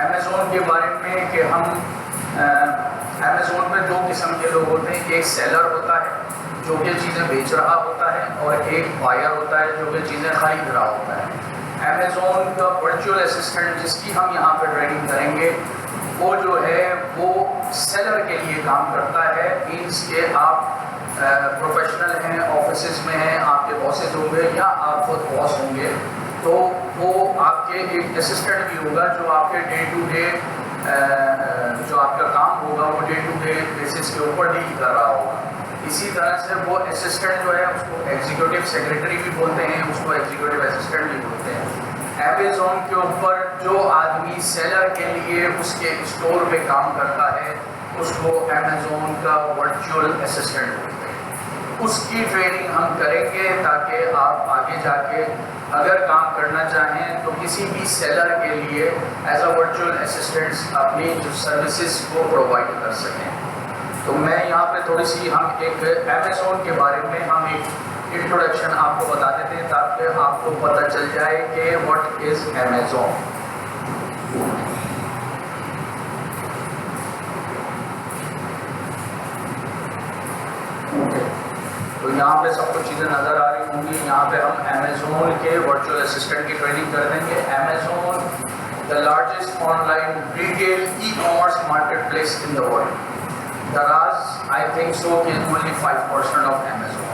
Amazon के बारे में कि हम अमेज़ोन में दो किस्म के लोग होते हैं। एक सेलर होता है जो कि चीज़ें बेच रहा होता है, और एक बायर होता है जो कि चीज़ें खरीद रहा होता है। अमेज़ोन का वर्चुअल असिस्टेंट जिसकी हम यहाँ पर ट्रेनिंग करेंगे वो जो है वो सेलर के लिए काम करता है। मीन्स के आप प्रोफेशनल हैं, ऑफिस में हैं, आपके बॉसेस होंगे या आप खुद बॉस होंगे, तो वो आपके एक असिस्टेंट भी होगा जो आपके डे टू डे जो आपका काम होगा वो डे टू डे बेसिस के ऊपर डील कर रहा होगा। इसी तरह से वो असिस्टेंट जो है उसको एग्जीक्यूटिव सेक्रेटरी भी बोलते हैं, उसको एग्जीक्यूटिव असिस्टेंट भी बोलते हैं। अमेज़ॉन के ऊपर जो आदमी सेलर के लिए उसके स्टोर पे काम करता है उसको अमेज़ॉन का वर्चुअल असिस्टेंट बोलते हैं। उसकी ट्रेनिंग हम करेंगे ताकि आप आगे जाके अगर काम करना चाहें तो किसी भी सेलर के लिए एज अ वर्चुअल असिस्टेंट अपनी जो सर्विसेज को प्रोवाइड कर सकें। तो मैं यहाँ पे थोड़ी सी हम एक अमेज़ॉन के बारे में हम एक इंट्रोडक्शन आपको बता देते हैं ताकि आपको पता चल जाए कि व्हाट इज़ अमेज़ॉन। तो यहाँ पे सब कुछ चीज़ें नज़र आ रही होंगी। यहाँ पे हम अमेज़ॉन के वर्चुअल असिस्टेंट की ट्रेनिंग कर देंगे। Amazon the largest online retail e-commerce market place in the world. Daraz I think so कि ओनली 5% ऑफ अमेज़ॉन।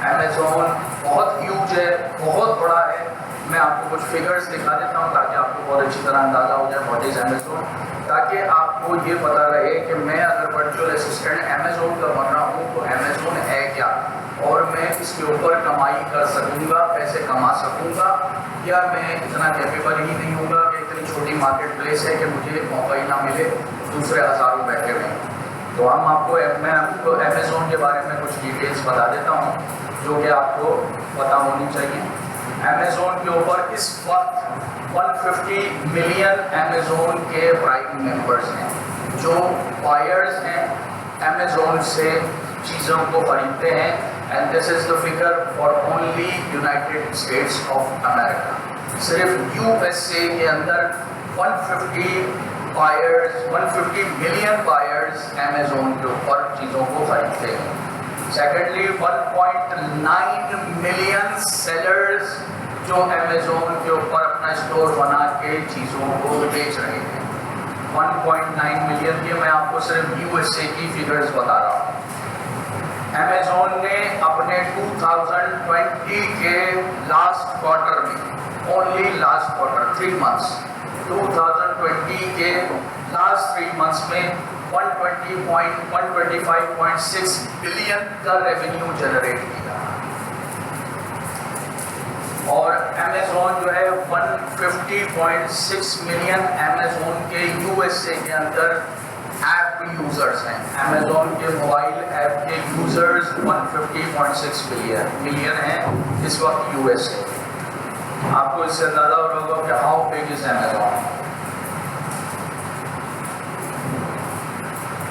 अमेज़ॉन बहुत ह्यूज है, बहुत बड़ा है। मैं आपको कुछ फिगर्स दिखा देता हूँ ताकि आपको बहुत अच्छी तरह अंदाज़ा हो जाए व्हाट इज़ अमेज़ॉन, ताकि आपको ये पता रहे कि मैं अगर वर्चुअल असिस्टेंट अमेज़ॉन का बन रहा हूँ तो अमेज़ॉन है क्या, और मैं इसके ऊपर कमाई कर सकूँगा, पैसे कमा सकूँगा, या मैं इतना कैपेबल ही नहीं होगा कि इतनी छोटी मार्केट प्लेस है कि मुझे मौका ही ना मिले, दूसरे हज़ारों बैठे हुए। तो मैं आपको अमेज़ॉन के बारे में कुछ डिटेल्स बता देता हूँ जो कि आपको पता होनी चाहिए। अमेज़ॉन के ऊपर इस वक्त 150 मिलियन अमेज़ॉन के प्राइम मेंबर्स हैं जो बायर्स हैं, अमेज़ॉन से चीज़ों को खरीदते हैं। And this is the figure for only United states of America. सिर्फ यूएसए के अंदर 150 मिलियन बायर्स अमेज़ॉन के ऊपर चीज़ों को खरीदते हैं। सेकेंडली 1.9 मिलियन सेलर्स जो अमेज़ॉन के ऊपर अपना स्टोर बना के चीज़ों को बेच रहे हैं। 1.9 मिलियन के मैं आपको सिर्फ यूएसए की फिगर्स बता रहा हूँ। अमेज़ॉन ने अपने 2020 के लास्ट क्वार्टर में, ओनली लास्ट क्वार्टर 3 मंथ्स, 2020 के लास्ट 3 मंथ्स में 125.6 बिलियन का रेवेन्यू जनरेट किया। और अमेज़ॉन जो है 150.6 मिलियन अमेज़ॉन के यूएसए के अंदर ऐप यूज़र्स हैं। अमेज़ॉन के मोबाइल ऐप के यूज़र्स 150.6 मिलियन हैं इस वक्त यूएसए। आपको इससे अंदाज़ा हो रहा होगा कि how big is Amazon.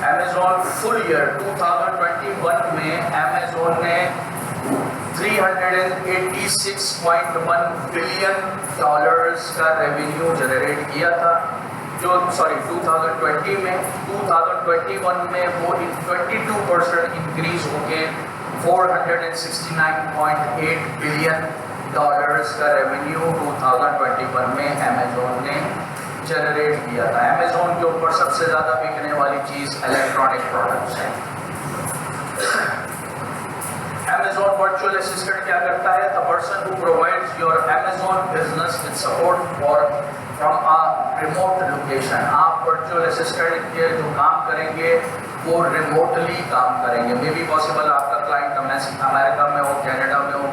Amazon full year 2021 में अमेज़ॉन ने $386.1 बिलियन का रेवेन्यू जनरेट किया था, जो 2020 में। 2021 में वो 22% इंक्रीज होके $469.8 बिलियन का रेवेन्यू 2021 में अमेज़ॉन ने जनरेट किया था। अमेज़ॉन के ऊपर सबसे ज़्यादा बिकने वाली चीज़ इलेक्ट्रॉनिक प्रोडक्ट्स है। अमेज़ॉन वर्चुअल असिस्टेंट क्या करता है? The person who provides your Amazon business with support from a remote location. आप वर्चुअल असिस्टेंट के जो काम करेंगे वो रिमोटली काम करेंगे। मे बी पॉसिबल आपका क्लाइंट अमेरिका में हो, कनाडा में हो,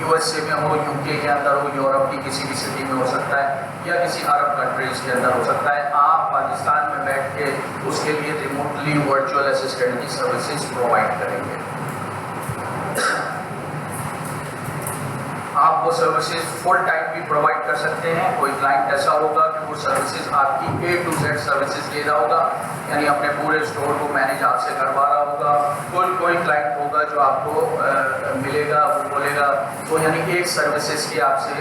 यूएसए में हो, यूके के अंदर हो, यूरोप की किसी भी सिटी में हो सकता है, या किसी अरब कंट्रीज के अंदर हो सकता है। आप पाकिस्तान में बैठ के उसके लिए रिमोटली वर्चुअल असिस्टेंट की सर्विसेज प्रोवाइड करेंगे। आप वो सर्विसेज फुल टाइम भी प्रोवाइड कर सकते हैं। कोई क्लाइंट ऐसा होगा कि वो सर्विसेज आपकी A to Z सर्विसेज ले रहा होगा, यानी अपने पूरे स्टोर को मैनेज आपसे करवा रहा होगा। कोई क्लाइंट होगा जो आपको मिलेगा, वो बोलेगा, वो यानी एक सर्विसेज की आपसे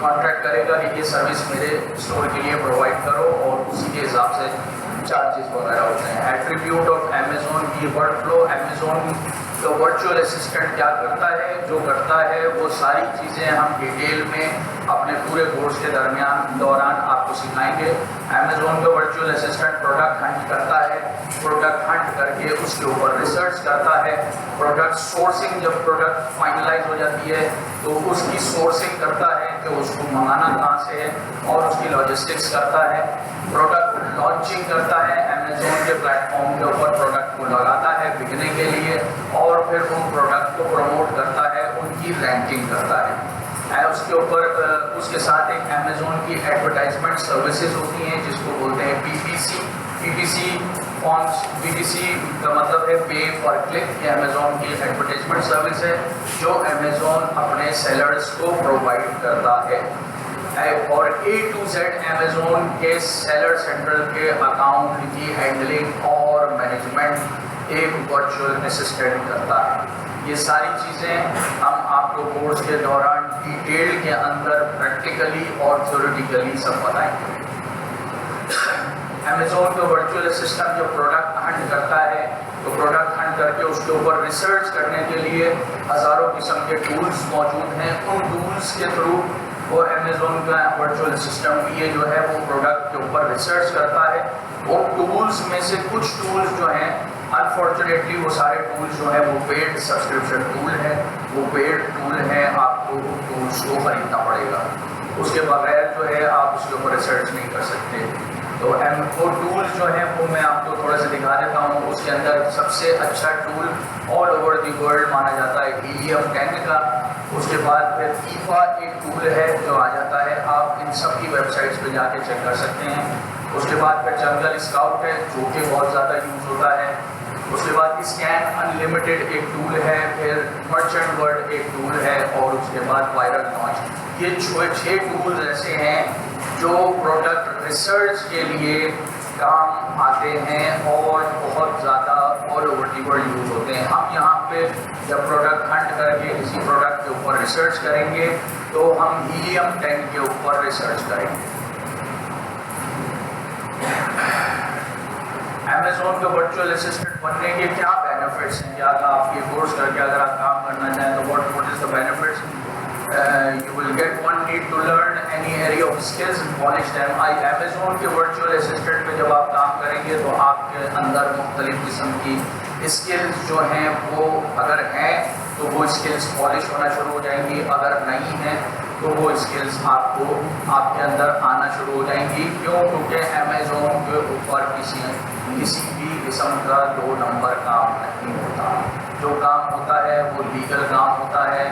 कॉन्ट्रैक्ट करेगा कि ये सर्विस मेरे स्टोर के लिए प्रोवाइड करो और उसी के हिसाब से चार्जेस वगैरह होते हैं। एट्रीब्यूट ऑफ अमेज़ॉन की वर्क फ्लो, अमेज़ॉन तो वर्चुअल असिस्टेंट क्या करता है, जो करता है वो सारी चीज़ें हम डिटेल में अपने पूरे कोर्स के दौरान आपको सिखाएंगे। अमेज़ॉन का वर्चुअल असिस्टेंट प्रोडक्ट हंट करता है, प्रोडक्ट हंट करके उसके ऊपर रिसर्च करता है, प्रोडक्ट सोर्सिंग, जब प्रोडक्ट फाइनलाइज हो जाती है तो उसकी सोर्सिंग करता है कि उसको मंगाना कहाँ से है और उसकी लॉजिस्टिक्स करता है, प्रोडक्ट लॉन्चिंग करता है, अमेज़ॉन के प्लेटफॉर्म के ऊपर प्रोडक्ट को लगाता है बिकने के लिए और फिर उन प्रोडक्ट को प्रमोट करता है, उनकी रैंकिंग करता है। उसके ऊपर उसके साथ एक अमेज़ॉन की एडवर्टाइजमेंट सर्विसेज होती हैं जिसको बोलते हैं PPC। PPC का मतलब है पे पर क्लिक। ये अमेज़ॉन की एडवर्टाइजमेंट सर्विस है जो अमेज़ॉन अपने सेलर्स को प्रोवाइड करता है। और A to Z अमेज़ॉन के सेलर सेंट्रल के अकाउंट की हैंडलिंग और मैनेजमेंट एक वर्चुअल असिस्टेंट करता है। ये सारी चीज़ें हम आपको कोर्स के दौरान डिटेल के अंदर प्रैक्टिकली और थ्योरेटिकली सब बताएंगे। अमेज़ॉन का वर्चुअल असिस्टेंट जो प्रोडक्ट हंट करता है तो प्रोडक्ट हंट करके उसके ऊपर रिसर्च करने के लिए हज़ारों किस्म के टूल्स मौजूद हैं। उन टूल्स के थ्रू वो अमेज़ॉन का वर्चुअल असिस्टेंट ये जो है वो प्रोडक्ट के ऊपर रिसर्च करता है। वो टूल्स में से कुछ टूल्स जो हैं अनफॉर्चुनेटली वो सारे टूल्स जो है वो पेड सब्सक्रिप्शन टूल है, वो पेड टूल है, आपको टूल्स को खरीदना पड़ेगा, उसके बगैर जो है आप उसके ऊपर रिसर्च नहीं कर सकते। तो वो टूल्स जो हैं वो मैं आपको थोड़ा सा दिखा देता हूँ। उसके अंदर सबसे अच्छा tool all over the world माना जाता है Helium 10 का। उसके बाद फिर ईफा एक टूल है जो आ जाता है, आप इन सब की वेबसाइट्स पे जाके चेक कर सकते हैं। उसके बाद फिर जंगल स्काउट है जो कि बहुत ज़्यादा यूज़ होता है। उसके बाद स्कैन अनलिमिटेड एक टूल है, फिर मर्चेंट वर्ल्ड एक टूल है और उसके बाद वायरल लॉन्च। ये 6 टूल्स ऐसे हैं जो प्रोडक्ट रिसर्च के लिए काम आते हैं और बहुत ज़्यादा all over the world use होते हैं। हम यहाँ पे जब प्रोडक्ट हंट करके किसी प्रोडक्ट के ऊपर रिसर्च करेंगे तो हम Helium 10 के ऊपर रिसर्च करेंगे। अमेज़ॉन के वर्चुअल असिस्टेंट बनने के क्या बेनिफिट्स हैं, क्या आप ये कोर्स करके अगर आप काम करना चाहें तो what is the benefits? You will get one need to learn any area of skills and polish them. Amazon के वर्चुअल असिस्टेंट पे जब आप काम करेंगे तो आपके अंदर मुख्तलिफ किस्म की स्किल्स जो हैं वो अगर हैं तो वो स्किल्स पॉलिश होना शुरू हो जाएंगी, अगर नहीं है तो वो स्किल्स आपको आपके अंदर आना शुरू हो जाएंगी। क्यों? क्योंकि अमेज़ॉन के ऊपर किसी भी किस्म का 2 नंबर काम नहीं होता। जो काम होता है वो लीगल काम होता है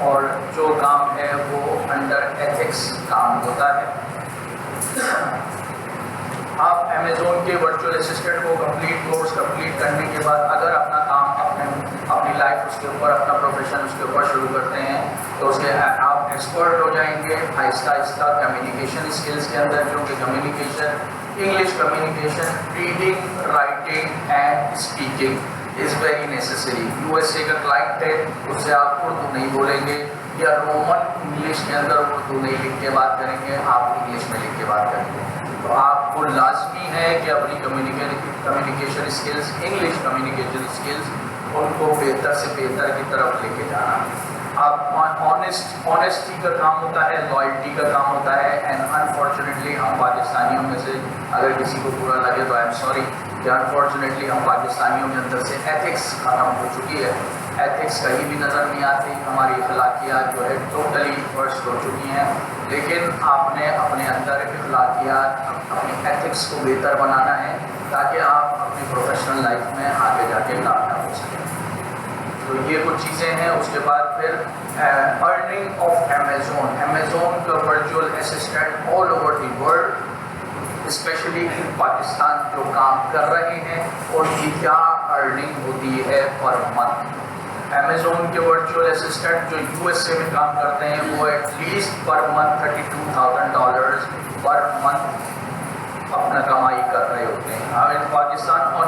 और जो काम है वो अंडर एथिक्स काम होता है। आप अमेज़ॉन के वर्चुअल असिस्टेंट को कोर्स कंप्लीट करने के बाद अगर अपना काम अपनी लाइफ उसके ऊपर, अपना प्रोफेशन उसके ऊपर शुरू करते हैं तो उसके आप एक्सपर्ट हो जाएंगे आहिस्ता आहिस्ता कम्युनिकेशन स्किल्स के अंदर, क्योंकि communication, English communication, reading, writing and speaking is very necessary. USA का क्लाइंट है, उससे आप उर्दू नहीं बोलेंगे या रोमन इंग्लिश के अंदर उर्दू नहीं लिख के बात करेंगे, आप इंग्लिश में लिख के बात करेंगे। तो आपको लाजमी है कि अपनी communication skills, English communication skills उनको बेहतर से बेहतर की तरफ लेके जाना। आप ऑनेस्टी का काम होता है, लॉयल्टी का काम होता है। एंड अनफॉर्चुनेटली हम पाकिस्तानियों में से अगर किसी को बुरा लगे तो आई एम सॉरी कि अनफॉर्चुनेटली हम पाकिस्तानियों के अंदर से एथिक्स ख़त्म हो चुकी है। एथिक्स कहीं भी नज़र नहीं आती, हमारी अखलाकियात जो है टोटली वर्स्ट हो चुकी हैं। लेकिन आपने अपने अंदर अखलाकियात, अपनी एथिक्स को बेहतर बनाना है ताकि आप अपनी प्रोफेशनल लाइफ में आगे जाके कामयाब हो सकें। तो ये कुछ चीज़ें हैं। उसके बाद फिर अर्निंग ऑफ अमेज़ॉन का virtual assistant all over the world, specially in Pakistan जो काम कर रहे हैं उनकी क्या अर्निंग होती है पर मंथ। अमेज़ॉन के वर्चुअल असिस्टेंट जो USA में काम करते हैं वो at least per month $32,000 per month अपना कमाई कर रहे होते हैं। अब इन पाकिस्तान ऑन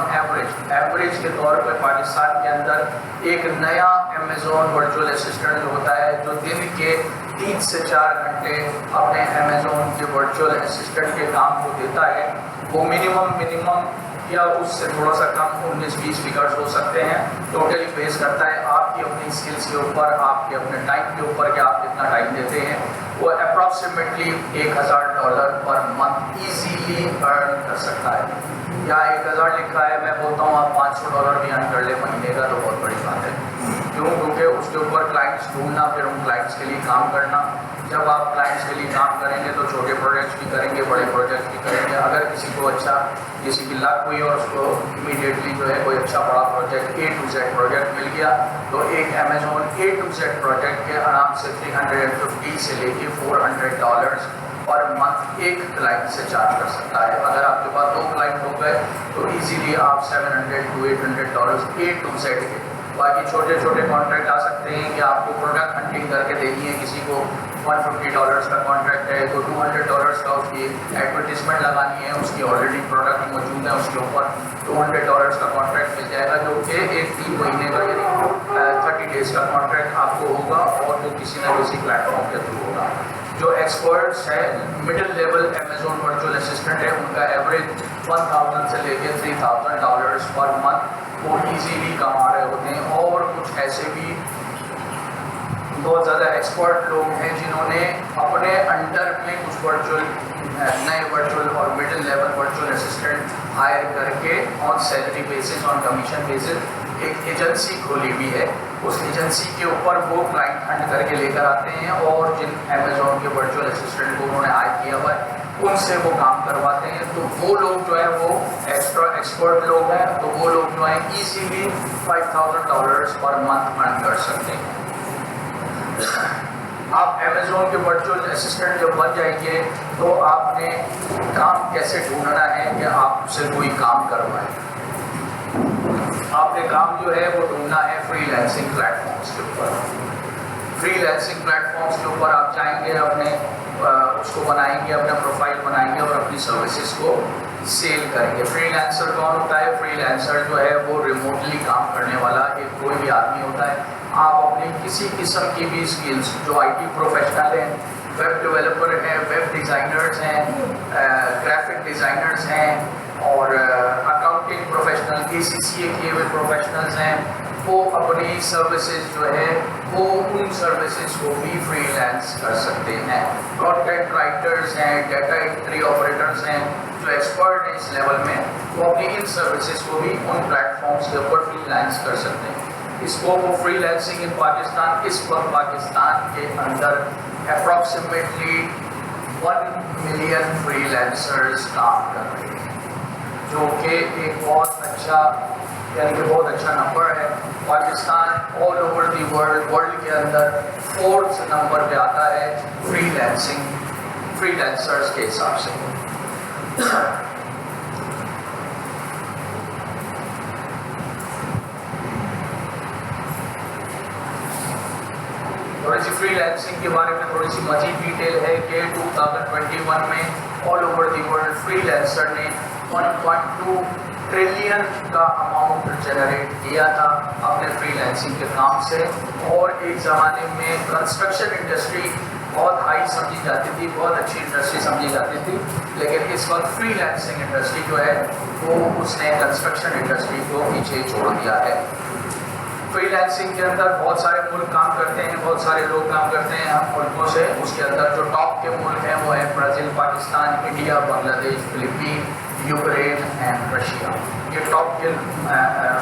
एवरेज के तौर पे पाकिस्तान के अंदर एक नया अमेज़ॉन वर्चुअल असिस्टेंट जो होता है जो दिन के 3 से 4 घंटे अपने अमेज़ॉन के वर्चुअल असिस्टेंट के काम को देता है, वो मिनिमम या उससे थोड़ा सा कम 19-20 फिगर्स हो सकते हैं। टोटली बेस करता है आपकी अपनी स्किल्स के ऊपर, आपके अपने टाइम के ऊपर कि आप कितना टाइम देते हैं। वो approximately $1000 per month easily earn कर सकता है। यहाँ 1000 लिखा है, मैं बोलता हूँ आप $500 भी अर्न कर ले महीने का तो बहुत बड़ी बात है। क्यों? क्योंकि उसके ऊपर क्लाइंट्स ढूंढना, फिर उन क्लाइंट्स के लिए काम करना। जब आप क्लाइंट्स के लिए काम करेंगे तो छोटे प्रोजेक्ट्स भी करेंगे, बड़े प्रोजेक्ट्स भी करेंगे। अगर किसी को अच्छा, किसी की लक हुई और उसको इमीडिएटली जो है कोई अच्छा बड़ा project A to Z project मिल गया, तो एक Amazon A to Z project के आराम से $350 से लेके $400 पर मंथ एक क्लाइंट से चार्ज कर सकता है। अगर आपके पास 2 क्लाइंट हो गए तो इजीली आप $700 to $800 A to Z के। बाकी छोटे छोटे कॉन्ट्रैक्ट आ सकते हैं कि आपको प्रोडक्ट हंटिंग करके देनी है, किसी को $150 का कॉन्ट्रैक्ट है तो $200 का उसकी एडवर्टीजमेंट लगानी है, उसकी ऑलरेडी प्रोडक्ट मौजूद है, उसके ऊपर $200 का कॉन्ट्रैक्ट मिल जाएगा, जो कि एक 3 महीने का यानी 30 डेज का कॉन्ट्रैक्ट आपको होगा और वो किसी न किसी प्लेटफॉर्म के थ्रू होगा। जो एक्सपर्ट्स है middle level Amazon virtual assistant है, उनका एवरेज 1000 से लेके $3000 पर मंथ वो इजीली कमा रहे होते हैं। और कुछ ऐसे भी बहुत ज़्यादा एक्सपर्ट लोग हैं जिन्होंने अपने अंडर में कुछ नए वर्चुअल और middle level virtual assistant hire करके on salary basis, on commission basis एक एजेंसी खोली हुई है। उस एजेंसी के ऊपर वो क्लाइंट हंट करके लेकर आते हैं और जिन अमेज़ॉन के वर्चुअल असिस्टेंट को उन्होंने हायर किया हुआ है उनसे वो काम करवाते हैं। तो वो लोग जो है वो एक्स्ट्रा एक्सपर्ट लोग हैं, तो वो लोग जो है इजीली $5000 पर मंथ अर्न कर सकते हैं। आप अमेज़ॉन के वर्चुअल असिस्टेंट जब बन जाएंगे तो आपने काम कैसे ढूंढना है कि आपसे कोई काम करवाए। आपने काम जो है वो ढूंढना है फ्रीलांसिंग प्लेटफॉर्म्स के ऊपर। फ्रीलांसिंग प्लेटफॉर्म्स के ऊपर आप जाएंगे, अपने उसको बनाएंगे, अपना प्रोफाइल बनाएंगे और अपनी सर्विसेज को सेल करेंगे। फ्रीलांसर कौन होता है? फ्रीलांसर जो है वो रिमोटली काम करने वाला एक कोई भी आदमी होता है। आप अपनी किसी किस्म की भी स्किल्स, जो IT प्रोफेशनल हैं, वेब डेवलपर हैं, वेब डिज़ाइनर्स हैं, ग्राफिक डिज़ाइनर्स हैं और अकाउंटिंग प्रोफेशनल, ACCA किए हुए प्रोफेशनल्स हैं, वो अपनी सर्विसेज जो है वो उन सर्विसेज को भी फ्रीलांस कर सकते हैं। कंटेंट राइटर्स हैं, डाटा एंट्री ऑपरेटर्स हैं, जो एक्सपर्ट हैं इस लेवल में, वो अपनी इन सर्विसेज को भी उन प्लेटफॉर्म्स के ऊपर फ्रीलांस कर सकते हैं। इसको वो फ्रीलांसिंग इन पाकिस्तान, इस वक्त पाकिस्तान के अंदर अप्रॉक्सीमेटली 1 मिलियन फ्रीलांसर्स काम कर रहे हैं, जो कि एक बहुत अच्छा यानी कि बहुत अच्छा नंबर है। Pakistan all over the world के अंदर 4th नंबर पे आता है फ्रीलांसर्स के हिसाब से। थोड़ी सी फ्रीलांसिंग के बारे में थोड़ी सी मजीद डिटेल है कि 2021 में all over the world freelancer ने 1.2 ट्रिलियन का अमाउंट जनरेट किया था अपने फ्रीलांसिंग के काम से। और एक ज़माने में कंस्ट्रक्शन इंडस्ट्री बहुत हाई समझी जाती थी, बहुत अच्छी इंडस्ट्री समझी जाती थी, लेकिन इस वक्त फ्रीलांसिंग इंडस्ट्री जो है वो उसने कंस्ट्रक्शन इंडस्ट्री को पीछे छोड़ दिया है। फ्रीलांसिंग के अंदर बहुत सारे मुल्क काम करते हैं, बहुत सारे लोग काम करते हैं हम मुल्कों से। उसके अंदर जो टॉप के मुल्क हैं वो है Brazil, Pakistan, India, Bangladesh, Philippine, Ukraine and Russia. ये टॉप के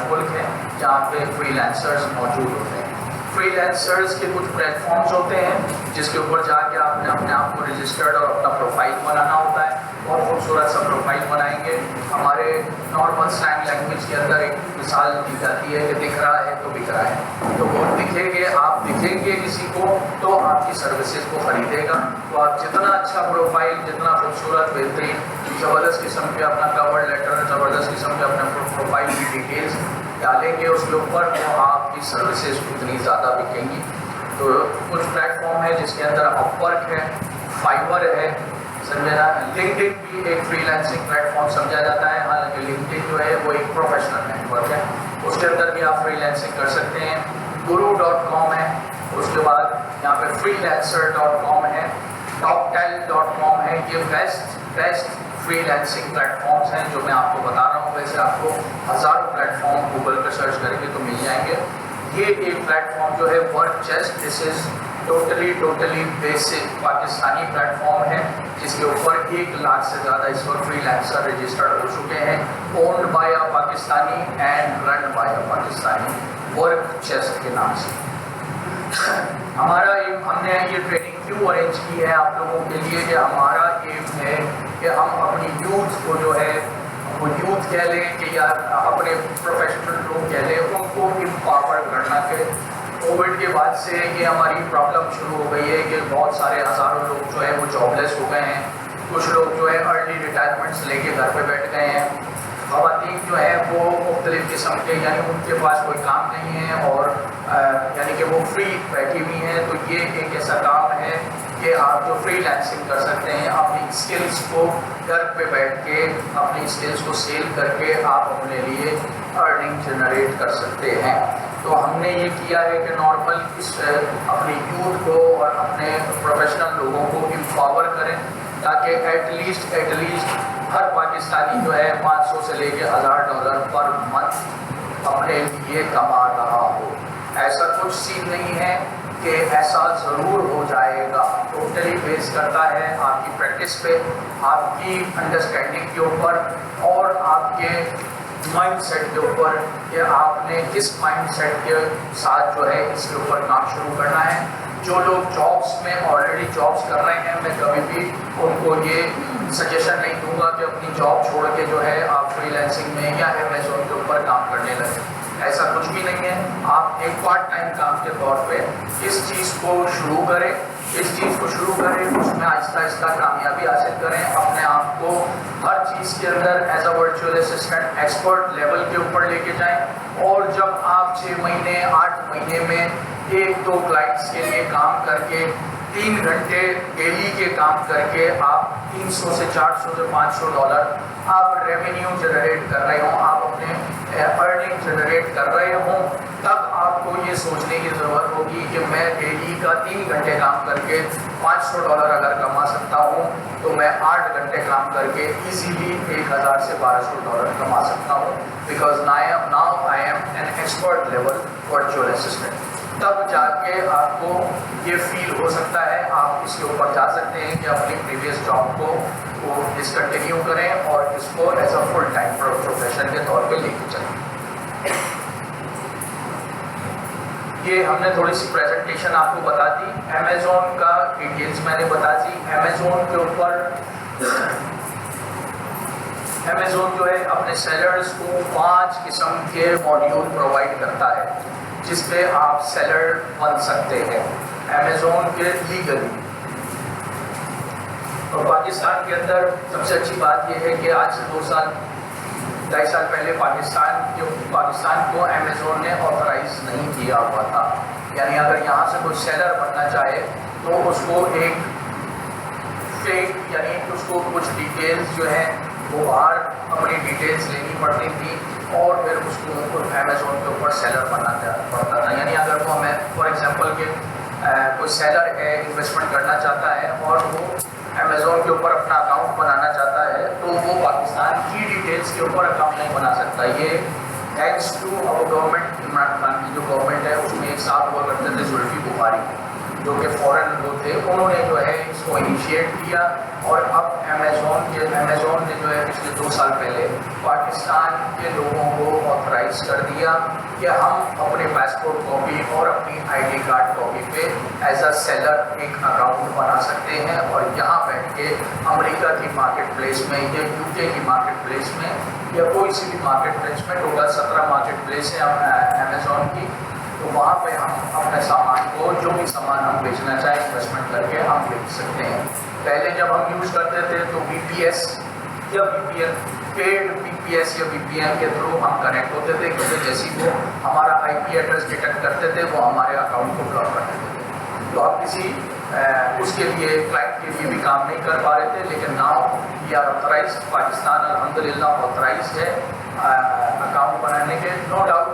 मुल्क हैं जहाँ पे फ्रीलांसर्स मौजूद होते हैं। फ्रीलांसर्स के कुछ प्लेटफॉर्म्स होते हैं जिसके ऊपर जाके आपने अपने आप को रजिस्टर्ड और अपना प्रोफाइल बनाना होता है। बहुत खूबसूरत सा प्रोफाइल बनाएंगे। हमारे नॉर्मल स्लैंग लैंग्वेज के अंदर एक मिसाल दी जाती है कि दिख रहा है तो बिक रहा है। तो वो दिखेंगे, आप दिखेंगे किसी को तो आपकी सर्विसेज को खरीदेगा। तो आप जितना अच्छा प्रोफाइल, जितना खूबसूरत, बेहतरीन, ज़बरदस्त किस्म के अपना कवर लेटर, ज़बरदस्त किस्म के अपने प्रोफाइल की डिटेल्स डालेंगे उसके ऊपर, तो आपकी सर्विसेज उतनी ज़्यादा बिकेंगी। तो कुछ प्लेटफॉर्म है जिसके अंदर अपवर्क है, फाइवर है, समझा। लिंक्डइन भी एक फ्रीलांसिंग प्लेटफॉर्म समझा जाता है, हालांकि लिंक्डइन जो है वो एक प्रोफेशनल नेटवर्क है, उसके अंदर भी आप फ्रीलांसिंग कर सकते हैं। guru.com है, उसके बाद यहाँ पे freelancer.com है, toptel.com है। ये बेस्ट फ्रीलांसिंग प्लेटफॉर्म्स हैं जो मैं आपको बता रहा हूँ। वैसे आपको हज़ारों प्लेटफॉर्म गूगल पे सर्च करेंगे तो मिल जाएंगे। ये एक प्लेटफॉर्म जो है work chest, this is totally basic Pakistani platform है जिसके ऊपर 1 लाख से ज़्यादा इस वक्त फ्रीलांसर रजिस्टर्ड हो चुके हैं, owned by a Pakistani and run by a Pakistani, work chest के नाम से। हमने ये ट्रेनिंग क्यों अरेंज की है आप लोगों के लिए कि हमारा एम है कि हम अपनी यूथ को जो है वो यूथ कह लें कि या अपने प्रोफेशनल लोग कह लें, उनको एम्पावर करना। के कोविड के बाद से ये हमारी प्रॉब्लम शुरू हो गई है कि बहुत सारे हज़ारों लोग जो है वो जॉबलेस हो गए हैं, कुछ लोग जो है अर्ली रिटायरमेंट्स लेके घर पे बैठ गए हैं, ख़वातीन जो है वो मुख्तलिफ़ किस्म के यानी उनके पास कोई काम नहीं है और यानी कि वो फ्री बैठी हुई हैं। तो ये एक ऐसा काम है कि आप जो फ्रीलांसिंग कर सकते हैं, अपनी स्किल्स को घर पे बैठ के अपनी स्किल्स को सेल करके आप अपने लिए अर्निंग जनरेट कर सकते हैं। तो हमने ये किया है कि नॉर्मल अपनी यूथ को और अपने प्रोफेशनल लोगों को एम्पावर करें ताकि एटलीस्ट हर पाकिस्तानी जो है 500 से लेके $1000 पर मंथ अपने लिए कमा रहा हो। ऐसा कुछ सीन नहीं है कि ऐसा ज़रूर हो जाएगा, टोटली बेस करता है आपकी प्रैक्टिस पे, आपकी अंडरस्टैंडिंग के ऊपर और आपके माइंडसेट के ऊपर कि आपने किस माइंडसेट के साथ जो है इसके ऊपर काम शुरू करना है। जो लोग जॉब्स में ऑलरेडी जॉब्स कर रहे हैं, मैं कभी भी उनको ये सजेशन नहीं दूंगा कि अपनी जॉब छोड़ के जो है आप फ्रीलांसिंग में या अमेज़न के ऊपर काम करने लगे। ऐसा कुछ भी नहीं है। आप एक पार्ट टाइम काम के तौर पे इस चीज़ को शुरू करें, उसमें आहिस्ता आहिस्ता कामयाबी हासिल करें, अपने आप को हर चीज़ के अंदर as a virtual assistant expert level के ऊपर लेके जाएं। और जब आप 6 महीने 8 महीने में 1-2 क्लाइंट्स के लिए काम करके 3 घंटे डेली के काम करके आप 300 से 400 से $500 आप रेवेन्यू जनरेट कर रहे हो, आप अपने अर्निंग जनरेट कर रहे हो, तब आपको ये सोचने की ज़रूरत होगी कि मैं डेली का 3 घंटे काम करके $500 अगर कमा सकता हूँ तो मैं 8 घंटे काम करके इजीली 1000 से $1200 कमा सकता हूँ, because now I am an expert level virtual assistant. तब जाके आपको ये फील हो सकता है, आप इसके ऊपर जा सकते हैं कि अपनी प्रीवियस जॉब को वो डिसकंटिन्यू करें और इसको as a full time profession के तौर पे लेके चलें। ये हमने थोड़ी सी प्रेजेंटेशन आपको बता दी, अमेज़न का डिटेल्स मैंने बता दी। अमेज़न के ऊपर अमेज़न जो है अपने सेलर्स को 5 किस्म के मॉड्यूल प्रोवाइड करता है जिस पे आप सेलर बन सकते हैं अमेज़न के लीगली। और पाकिस्तान के अंदर सबसे अच्छी बात यह है कि आज से 2-2.5 साल पहले पाकिस्तान को अमेज़न ने ऑथराइज नहीं किया हुआ था। यानी अगर यहाँ से कोई सेलर बनना चाहे तो उसको एक फेक यानी उसको कुछ डिटेल्स जो है वो बाहर अपनी डिटेल्स लेनी पड़ती थी और फिर उसको अमेज़न के ऊपर सेलर बनना पड़ता था। यानी अगर वो हमें फॉर एग्जांपल के कोई सेलर है इन्वेस्टमेंट करना चाहता है और वो अमेज़न के ऊपर अपना अकाउंट बनाना चाहता है तो वो पाकिस्तान की डिटेल्स के ऊपर अकाउंट नहीं बना सकता। ये thanks to our government, Imran Khan की जो गवर्नमेंट है उसमें एक साथ हुआ करते थे जुल्फी बुखारी जो कि फॉरेन लोग थे, उन्होंने जो है इसको इनिशिएट किया और अब अमेज़न ने जो है पिछले 2 साल पहले पाकिस्तान के लोगों को ऑथराइज कर दिया कि हम अपने पासपोर्ट कॉपी और अपनी आईडी कार्ड कॉपी पे एज अ सेलर एक अकाउंट बना सकते हैं और यहाँ बैठ के अमेरिका की मार्केट प्लेस में या यूके की मार्केट प्लेस में या कोई सी भी मार्केट प्लेस में, टोटल 17 मार्केट प्लेस है अमेज़न की, तो वहाँ पे हम अपने सामान को जो भी सामान हम बेचना चाहें इन्वेस्टमेंट करके हम बेच सकते हैं। पहले जब हम यूज़ करते थे तो VPS या VPN, पेड VPS या VPN के थ्रू हम कनेक्ट होते थे क्योंकि जैसे वो हमारा IP एड्रेस डिटेक्ट करते थे वो हमारे अकाउंट को ब्लॉक कर देते थे। तो आप किसी उसके लिए क्लाइंट के लिए भी काम नहीं कर पा रहे थे, लेकिन now we are authorize, Pakistan अल्हम्दुलिल्लाह ऑथराइज है अकाउंट बनाने के। नो डाउट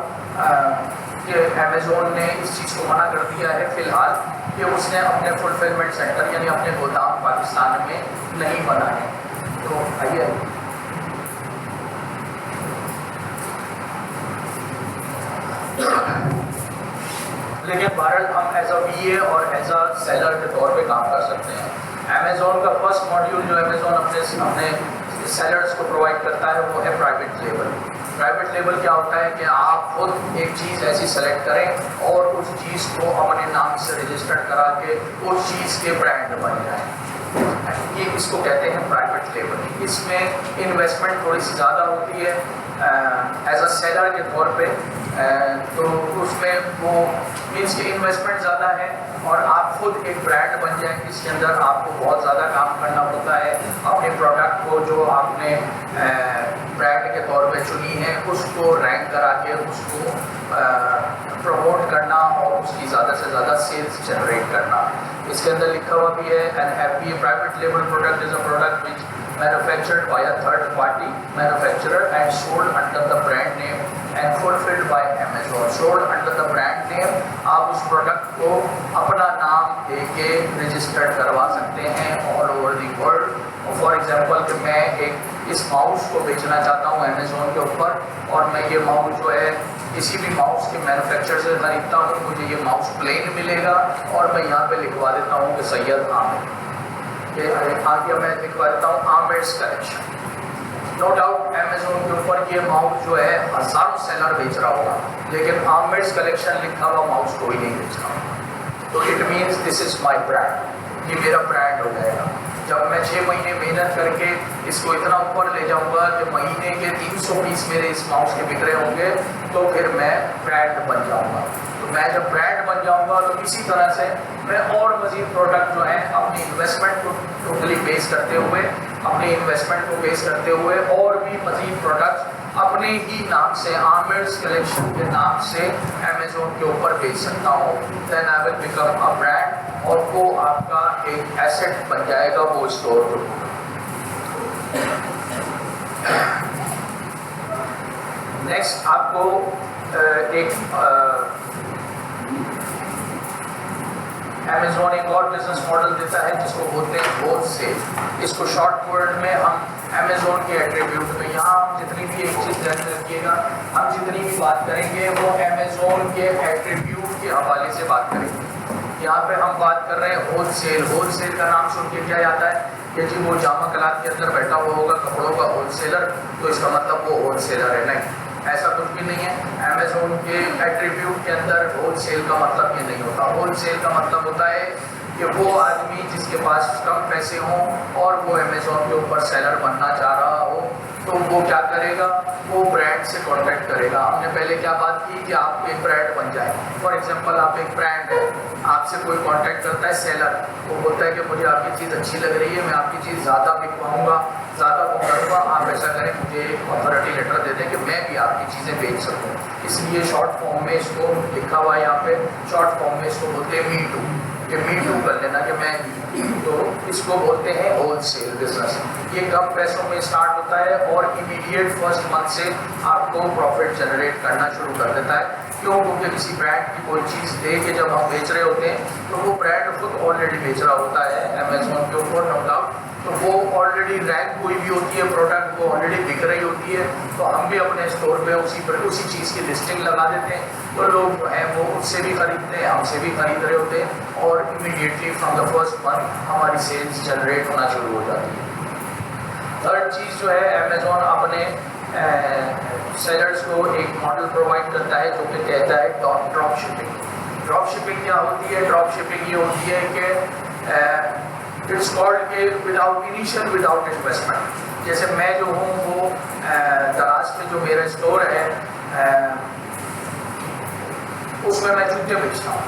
कि अमेज़न ने इस चीज़ को मना कर दिया है फ़िलहाल कि उसने अपने फुलफिलमेंट सेंटर यानी अपने गोदाम पाकिस्तान में नहीं बनाए। तो आइए लेकिन बहरहाल हम एज अ बीए और एज अ सेलर के तौर पे काम कर सकते हैं। अमेज़ॉन का फर्स्ट मॉड्यूल जो अमेज़ॉन अपने सेलर्स को प्रोवाइड करता है वो है प्राइवेट लेबल। प्राइवेट लेबल क्या होता है कि आप खुद एक चीज़ ऐसी सेलेक्ट करें और उस चीज़ को अपने नाम से रजिस्टर्ड करा के उस चीज़ के ब्रांड बन जाए। ये इसको कहते हैं प्राइवेट लेबल। इसमें इन्वेस्टमेंट थोड़ी सी ज़्यादा होती है एज अ सेलर के तौर पे, तो उसमें वो मीन्स की इन्वेस्टमेंट ज़्यादा है और आप खुद एक ब्रांड बन जाएं जिसके अंदर आपको बहुत ज़्यादा काम करना होता है। अपने प्रोडक्ट को जो आपने ब्रांड के तौर पे चुनी है उसको रैंक करा के उसको प्रमोट करना और उसकी ज़्यादा से ज़्यादा सेल्स जनरेट करना। इसके अंदर लिखा हुआ भी है an happy private label product is a product which manufactured by a third party manufacturer and sold under the brand name and fulfilled by Amazon। sold under the brand name, आप उस product को अपना नाम देके registered करवा सकते हैं all over the world. For example कि मैं एक इस माउस को बेचना चाहता हूँ अमेज़ॉन के ऊपर और मैं ये माउस जो है किसी भी माउस के मैन्युफैक्चरर से खरीदता हूँ, मुझे ये माउस प्लेन मिलेगा और मैं यहाँ पे लिखवा देता हूँ कि सैयद आमिर, आगे मैं लिखवा देता हूँ Aamir's collection. No doubt Amazon के ऊपर ये माउस जो है हज़ारों सेलर बेच रहा होगा, लेकिन आमिर्स कलेक्शन लिखा हुआ माउस कोई नहीं बेच रहा होगा। तो it means this is my brand, ये मेरा ब्रांड हो जाएगा। जब मैं 6 महीने मेहनत करके इसको इतना ऊपर ले जाऊंगा कि महीने के 300 पीस मेरे इस माउस के बिक रहे होंगे, तो फिर मैं ब्रांड बन जाऊंगा। तो मैं जब ब्रांड बन जाऊंगा तो इसी तरह से मैं और मज़ीद प्रोडक्ट जो है अपनी इन्वेस्टमेंट को टोटली बेस करते हुए, अपनी इन्वेस्टमेंट को बेस करते हुए और भी मज़ीद प्रोडक्ट्स अपने ही नाम से आमिर्स कलेक्शन के नाम से अमेज़ॉन के ऊपर बेच सकता हूँ। Then I will become a brand और वो आपका एक एसेट बन जाएगा वो स्टोर। नेक्स्ट आपको एक अमेज़ॉन एक और बिजनेस मॉडल देता है जिसको बोलते हैं होलसेल। इसको शॉर्ट वर्ड में हम अमेज़ॉन के एट्रीब्यूट में, यहाँ हम जितनी भी एक चीज़ ध्यान रखिएगा, हम जितनी भी बात करेंगे वो अमेज़ॉन के एट्रीब्यूट के हवाले से बात करेंगे। यहाँ पे हम बात कर रहे हैं होलसेल। होलसेल का नाम सुन के क्या आता है कि जी वो जामा कलात के अंदर बैठा हुआ होगा कपड़ों का होलसेलर, तो इसका मतलब वो होलसेलर है। नहीं, ऐसा कुछ भी नहीं है। अमेज़ॉन के एट्रीब्यूट के अंदर होलसेल का मतलब ये नहीं होता। होलसेल का मतलब होता है कि वो आदमी जिसके पास कम पैसे हों और वो अमेज़ॉन के ऊपर सेलर बनना चाह रहा हो, तो वो क्या करेगा, वो ब्रांड से कॉन्टैक्ट करेगा। हमने पहले क्या बात की कि आप एक ब्रांड बन जाए। फॉर एग्जांपल आप एक ब्रांड है, आपसे कोई कॉन्टैक्ट करता है सेलर, वो बोलता है कि मुझे आपकी चीज़ अच्छी लग रही है, मैं आपकी चीज़ ज़्यादा बिकवाऊँगा, ज़्यादा वो करूँगा, आप ऐसा करें मुझे अथॉरिटी लेटर दे दें कि मैं भी आपकी चीज़ें बेच सकूँ। इसलिए शॉर्ट फॉर्म में इसको लिखा हुआ है यहाँ पे, शॉर्ट फॉर्म में इसको बोलते हैं मी टू, कि मी टू कर लेना कि मैं भी, तो इसको बोलते हैं होलसेल बिजनेस। ये कम पैसों में स्टार्ट होता है और इमीडिएट फर्स्ट मंथ से आपको प्रॉफिट जनरेट करना शुरू कर देता है। क्यों? क्योंकि किसी ब्रांड की कोई चीज़ दे के जब हम बेच रहे होते हैं तो वो ब्रांड खुद ऑलरेडी बेच रहा होता है अमेज़ॉन के ऊपर, नो डाउट। तो वो ऑलरेडी रैंक हुई भी होती है, प्रोडक्ट वो ऑलरेडी बिक रही होती है, तो हम भी अपने स्टोर पे उसी चीज़ की लिस्टिंग लगा देते हैं, तो लोग जो हैं वो उससे भी खरीदते हैं, हमसे भी खरीद रहे होते हैं और immediately from the first month हमारी सेल्स जनरेट होना शुरू हो जाती है। थर्ड चीज़ जो है, अमेज़ॉन अपने सेलर्स को एक मॉडल प्रोवाइड करता है जो कि कहता है ड्रॉप शिपिंग। ड्रॉप शिपिंग क्या होती है? ड्रॉप शिपिंग ये होती है कि इट्स कॉल्ड के विदाउट इनिशियल विदाउट इन्वेस्टमेंट। जैसे मैं जो हूँ वो दराज में जो मेरा स्टोर है उसमें मैं जूते बेचता हूँ।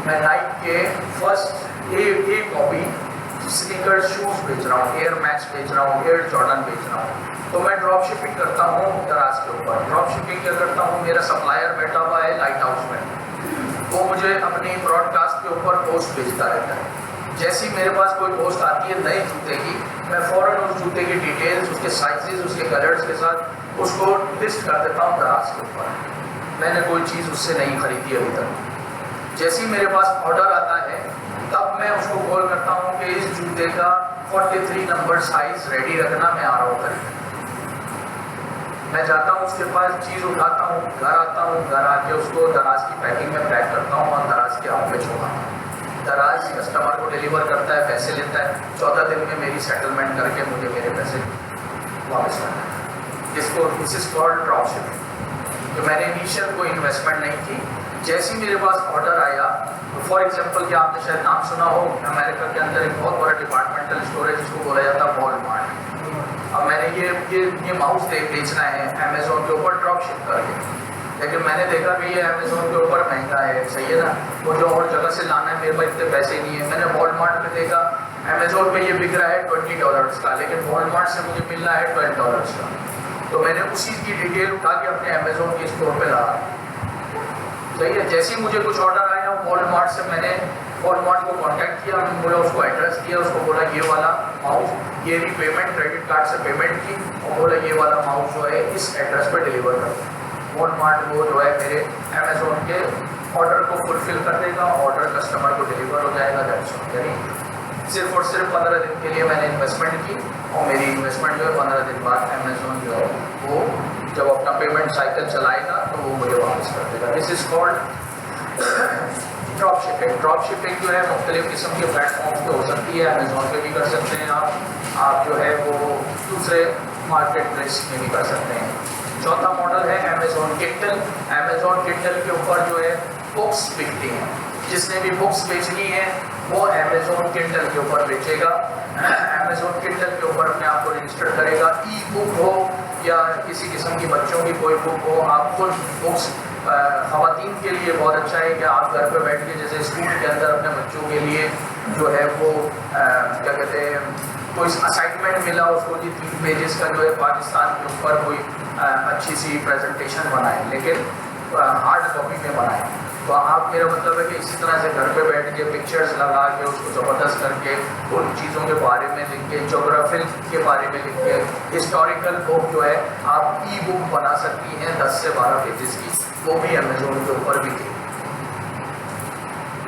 मैं नाइक के फर्स्ट एक कॉपी स्नीकर शूज़ बेच रहा हूँ, एयर मैक्स बेच रहा हूँ, एयर जॉर्डन बेच रहा हूँ, तो मैं ड्रॉप शिपिंग करता हूँ दराज के ऊपर। ड्रॉप शिपिंग क्या करता हूँ, मेरा सप्लायर बैठा हुआ है लाइट हाउस में, वो मुझे अपनी ब्रॉडकास्ट के ऊपर पोस्ट भेजता रहता है। जैसे ही मेरे पास कोई पोस्ट आती है नए जूते की, मैं फ़ौरन उस जूते की डिटेल्स, उसके साइजेस, उसके कलर्स के साथ उसको लिस्ट कर देता हूँ दराज के ऊपर। मैंने कोई चीज़ उससे नहीं खरीदी अभी तक, जैसे ही मेरे पास ऑर्डर आता है तब मैं उसको कॉल करता हूँ कि इस जूते का 43 नंबर साइज रेडी रखना, मैं आ रहा हूँ खरीदने। मैं जाता हूँ उसके पास, चीज़ उठाता हूँ, घर आता हूँ, घर आके उसको दराज की पैकिंग में पैक करता हूँ और दराज के हाथ में छोड़ता हूँ। दराज कस्टमर को डिलीवर करता है, पैसे लेता है, 14 दिन में मेरी सेटलमेंट करके मुझे मेरे पैसे वापस करना है। इसको this is called drop shipping. तो मैंने इनिशियल कोई इन्वेस्टमेंट नहीं की। जैसे ही मेरे पास ऑर्डर आया, तो फॉर एग्जांपल कि आपने शायद नाम सुना हो, अमेरिका के अंदर एक बहुत बड़ा डिपार्टमेंटल स्टोर है जिसको बोला जाता है वॉलमार्ट। अब मैंने ये माउस बेचना है अमेजोन के ऊपर ड्रॉप शिप करके, लेकिन मैंने देखा कि ये अमेजोन के ऊपर महंगा है, सही है ना, मुझे और जगह से लाना है, मेरे पास इतने पैसे नहीं है। मैंने वॉलमार्ट में देखा अमेजोन पे ये बिक रहा है $20 का, लेकिन वॉलमार्ट से मुझे मिल रहा है $12 का। तो मैंने उसी की डिटेल उठा के अपने अमेजोन के स्टोर पे ला, सही है। जैसे ही मुझे कुछ ऑर्डर आया वॉलमार्ट से, मैंने वॉलमार्ट को कांटेक्ट किया, मैंने बोला उसको एड्रेस दिया, उसको बोला ये वाला माउस, ये भी पेमेंट क्रेडिट कार्ड से पेमेंट की और बोला ये वाला माउस जो है इस एड्रेस पर डिलीवर कर दो। वॉलमार्ट वो जो है मेरे अमेजोन के ऑर्डर को फुलफिल कर देगा, ऑर्डर कस्टमर को डिलीवर हो जाएगा। यानी सिर्फ और सिर्फ 15 दिन के लिए मैंने इन्वेस्टमेंट की और मेरी इन्वेस्टमेंट जो है 15 दिन बाद अमेजोन जो है वो जब अपना पेमेंट साइकिल चलाएगा तो वो मुझे वापस कर देगा। This is called drop shipping. Drop shipping जो है मुख्तलिफ किस्म के प्लेटफॉर्म पे हो सकती है, अमेजोन पे भी कर सकते हैं आप जो है वो दूसरे मार्केट प्लेस में भी कर सकते हैं। चौथा मॉडल है अमेजोन किंडल। अमेजोन किंडल के ऊपर जो है बुक्स बिकती हैं, जिसने भी बुक्स बेचनी है वो अमेजोन किंडल के ऊपर बेचेगा। अमेजोन किंडल के ऊपर अपने आप को रजिस्टर करेगा। ई बुक हो या किसी किस्म की बच्चों की कोई बुक हो, आप खुद बुक्स ख़वातीन के लिए बहुत अच्छा है कि आप घर पे बैठ के जैसे स्कूल के अंदर अपने बच्चों के लिए जो है वो क्या कहते हैं कोई असाइनमेंट मिला उसको जी 3 पेजेस का जो है पाकिस्तान के ऊपर कोई अच्छी सी प्रेजेंटेशन बनाए, लेकिन हार्ड कॉपी में बनाए। तो आप, मेरा मतलब है कि इसी तरह से घर पे बैठ के पिक्चर्स लगा के उसको ज़बरदस्त करके उन चीज़ों के बारे में लिख के, जोग्राफी के बारे में लिख के, हिस्टोरिकल बुक जो है आप ई बुक बना सकती हैं 10 से 12 पेजेस की, वो भी अमेजोन के ऊपर भी थी,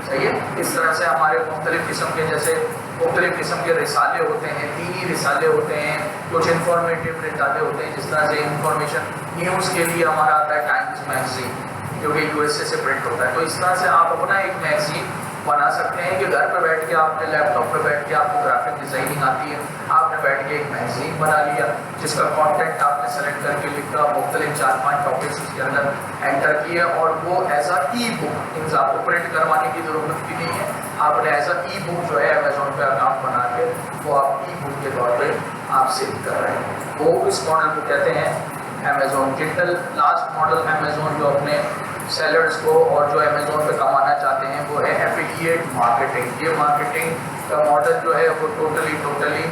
सही है। इस तरह से हमारे मुख्तलिफ किस्म के जैसे मुख्तलिफ किस्म के रिसाले होते हैं, दीनी रिसाले होते हैं, कुछ इंफॉर्मेटिव रिसाले होते हैं, जिस तरह से इंफॉर्मेशन न्यूज़ के लिए हमारा आता है टाइम्स मैगजीन जो कि यूएसए से प्रिंट होता है। तो इस तरह से आप अपना एक मैगजीन बना सकते हैं कि घर पे बैठ के आपने लैपटॉप पे बैठ के आपको ग्राफिक डिज़ाइनिंग आती है, आपने बैठ के एक मैगजीन बना लिया जिसका कंटेंट आपने सेलेक्ट करके लिखा, मुख्तलिफ 4-5 टॉपिक्स उसके अंदर एंटर किए और वो as a e book, means आपको प्रिंट करवाने की ज़रूरत भी नहीं है, आपने एज अ ई बुक जो है अमेजोन पे अकाउंट बना के वो आप ई बुक के तौर पर आप सेल कर रहे हैं। वो इस मॉडल को कहते हैं Amazon Kindle. Last model Amazon जो अपने सेलर्स को और जो अमेजोन पे कमाना चाहते हैं वो है एफिलिएट मार्केटिंग। ये मार्केटिंग का मॉडल जो है वो टोटली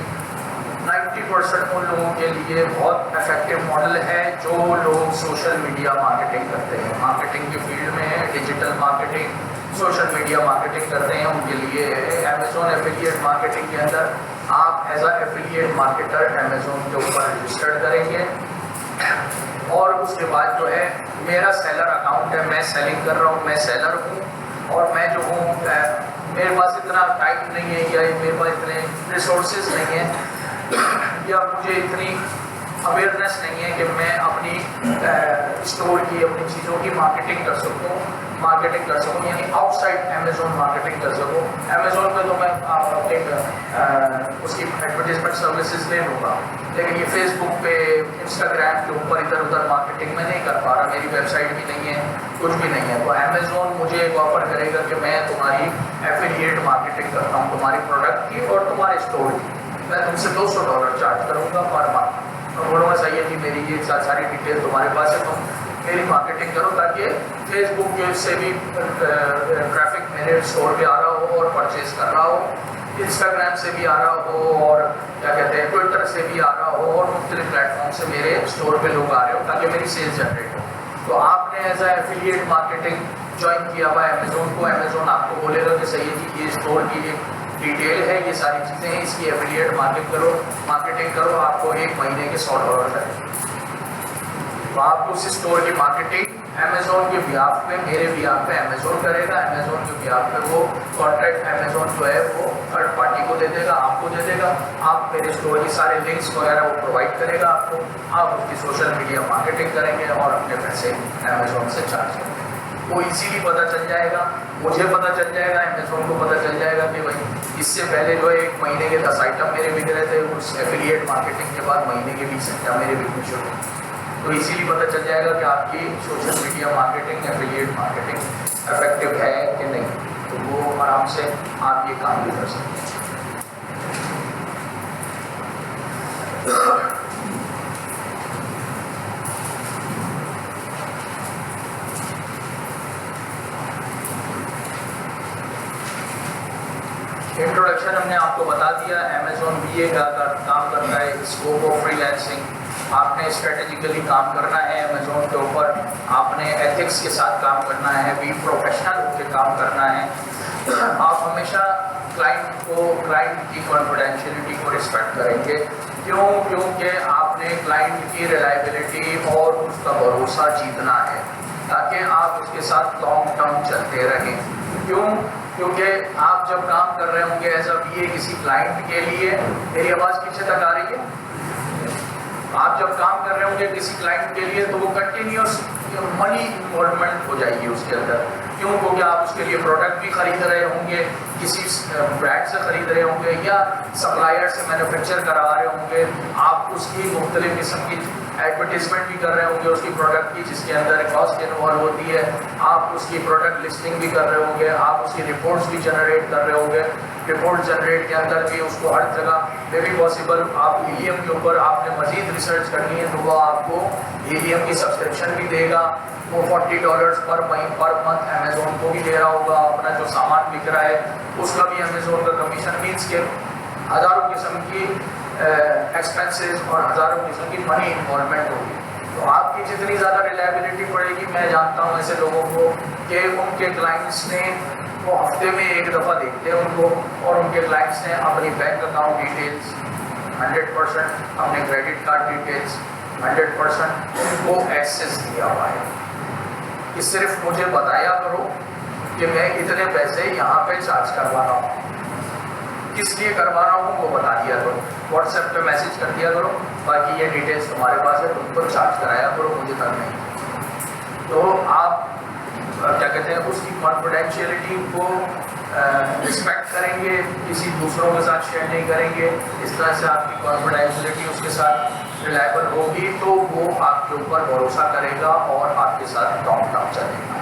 90% उन लोगों के लिए बहुत इफेक्टिव मॉडल है जो लोग सोशल मीडिया मार्केटिंग करते हैं, मार्केटिंग के फील्ड में है, digital marketing, social media marketing करते हैं, उनके लिए अमेजोन एफिलिएट मार्केटिंग के अंदर आप as a affiliate marketer Amazon के ऊपर रजिस्टर्ड करेंगे और उसके बाद जो है मेरा सेलर अकाउंट है, मैं सेलिंग कर रहा हूँ, मैं सेलर हूँ और मैं जो हूँ मेरे पास इतना टाइम नहीं है या मेरे पास इतने रिसोर्सेज नहीं है या मुझे इतनी अवेयरनेस नहीं है कि मैं अपनी स्टोर की अपनी चीज़ों की मार्केटिंग कर सकूँ यानी आउटसाइड अमेजोन मार्केटिंग कर सकूँ। अमेजोन पे तो मैं अपने उसकी एडवर्टीजमेंट सर्विसेज ले लूँगा, लेकिन ये फेसबुक पे इंस्टाग्राम के ऊपर इधर उधर मार्केटिंग में नहीं कर पा रहा, मेरी वेबसाइट भी नहीं है, कुछ भी नहीं है। तो अमेजोन मुझे एक ऑफर करेगा कि मैं तुम्हारी एफिलिएट मार्केटिंग करता हूँ तुम्हारी प्रोडक्ट की और तुम्हारे स्टोर की, मैं तुमसे $200 चार्ज करूँगा पर मंथ। तो बोलूँगा सही है कि मेरी ये सारी डिटेल तुम्हारे पास है, तुम मेरी मार्केटिंग करो ताकि फेसबुक से भी ट्रैफिक मेरे स्टोर पे आ रहा हो और परचेज कर रहा हो, इंस्टाग्राम से भी आ रहा हो और क्या कहते हैं ट्विटर से भी आ रहा हो और मुख्तलिफ प्लेटफॉर्म से मेरे स्टोर पे लोग आ रहे हो ताकि मेरी सेल्स जनरेट हो। तो आपने as a affiliate marketing join किया हुआ है अमेजोन को, अमेजोन आपको बोलेगा कि सही है कि ये स्टोर की एक डिटेल है, ये सारी चीज़ें हैं, इसकी एफिलिएट मार्केटिंग करो, आपको 1 महीने के $100 लगेंगे। तो आप उस स्टोर की मार्केटिंग अमेज़ोन के बिहाफ पे, मेरे बिहाफ पे अमेज़ोन करेगा, अमेज़ोन के बिहाफ पे वो कॉन्ट्रैक्ट अमेज़ोन जो है वो थर्ड पार्टी को दे देगा, आपको दे देगा। आप मेरे स्टोर के सारे लिंक्स वगैरह वो प्रोवाइड करेगा आपको, आप उसकी सोशल मीडिया मार्केटिंग करेंगे और अपने पैसे अमेज़ोन से चार्ज करेंगे। वो इजीली पता चल जाएगा, मुझे पता चल जाएगा, अमेज़ोन को पता चल जाएगा कि भाई इससे पहले जो 1 महीने के 10 आइटम मेरे बिक रहे थे, उस एफिलिएट मार्केटिंग के बाद महीने के 20 आइटम मेरे बिकने शुरू हुए। तो इसीलिए पता चल जाएगा कि आपकी social media marketing, affiliate marketing effective है कि नहीं। तो वो आराम से आप ये काम भी कर सकते हैं। इंट्रोडक्शन हमने आपको बता दिया, अमेज़ॉन बीए का काम करता है, स्कोप ऑफ फ्रीलांसिंग। आपने स्ट्रेटेजिकली काम करना है अमेज़ॉन के ऊपर, आपने एथिक्स के साथ काम करना है, भी प्रोफेशनल होकर काम करना है। आप हमेशा क्लाइंट की कॉन्फिडेंशियलिटी को रिस्पेक्ट करेंगे। क्यों? क्योंकि आपने क्लाइंट की रिलायबिलिटी और उसका भरोसा जीतना है ताकि आप उसके साथ लॉन्ग टर्म चलते रहें। क्यों? क्योंकि आप जब काम कर रहे होंगे एज अ बीए किसी क्लाइंट के लिए, मेरी आवाज़ पीछे तक आ रही है? आप जब काम कर रहे होंगे किसी क्लाइंट के लिए तो वो कंटिन्यूस मनी इन्वॉल्वमेंट हो जाएगी उसके अंदर। क्यों? क्योंकि आप उसके लिए प्रोडक्ट भी खरीद रहे होंगे, किसी ब्रांड से खरीद रहे होंगे या सप्लायर से मैन्युफैक्चर करा रहे होंगे, आप उसकी मुख्तलिफ किस्म की एडवर्टीजमेंट भी कर रहे होंगे उसकी प्रोडक्ट की, जिसके अंदर कॉस्ट इन्वॉल्व होती है। आप उसकी प्रोडक्ट लिस्टिंग भी कर रहे होंगे, आप उसकी रिपोर्ट्स भी जनरेट कर रहे होंगे। रिपोर्ट जनरेट के अंदर भी उसको हर जगह मे भी पॉसिबल आप हीलियम के ऊपर आपने मजीद रिसर्च करनी है तो वो आपको हीलियम की सब्सक्रिप्शन भी देगा। वो $40 पर मंथ अमेज़ोन को भी दे रहा होगा। अपना जो सामान बिक रहा है उसका भी अमेज़ोन का कमीशन, मीन्स के हज़ारों किस्म की एक्सपेंसेस और हज़ारों किस्म की मनी इन्वॉल्वमेंट होगी। तो आपकी जितनी ज़्यादा रिलायबिलिटी बढ़ेगी, मैं जानता हूँ ऐसे लोगों को कि उनके क्लाइंट्स ने वो हफ्ते में एक दफ़ा देखते हैं उनको, और उनके क्लाइंट्स ने अपनी बैंक अकाउंट डिटेल्स 100%, अपने क्रेडिट कार्ड डिटेल्स 100% उनको एक्सेस दिया हुआ है कि सिर्फ मुझे बताया करो कि मैं इतने पैसे यहाँ पे चार्ज करवा रहा हूँ, किस लिए करवा रहा हूँ वो बता दिया करो, व्हाट्सएप पे मैसेज कर दिया करो, बाकी ये डिटेल्स तुम्हारे पास है, तुम पर चार्ज कराया करो, मुझे तक नहीं। तो आप क्या कहते हैं उसकी कॉन्फिडेंशियलिटी को रिस्पेक्ट करेंगे, किसी दूसरों के साथ शेयर नहीं करेंगे। इस तरह से आपकी कॉन्फिडेंशियलिटी उसके साथ रिलायबल होगी तो वो आपके ऊपर भरोसा करेगा और आपके साथ लॉन्ग टर्म चलेगा।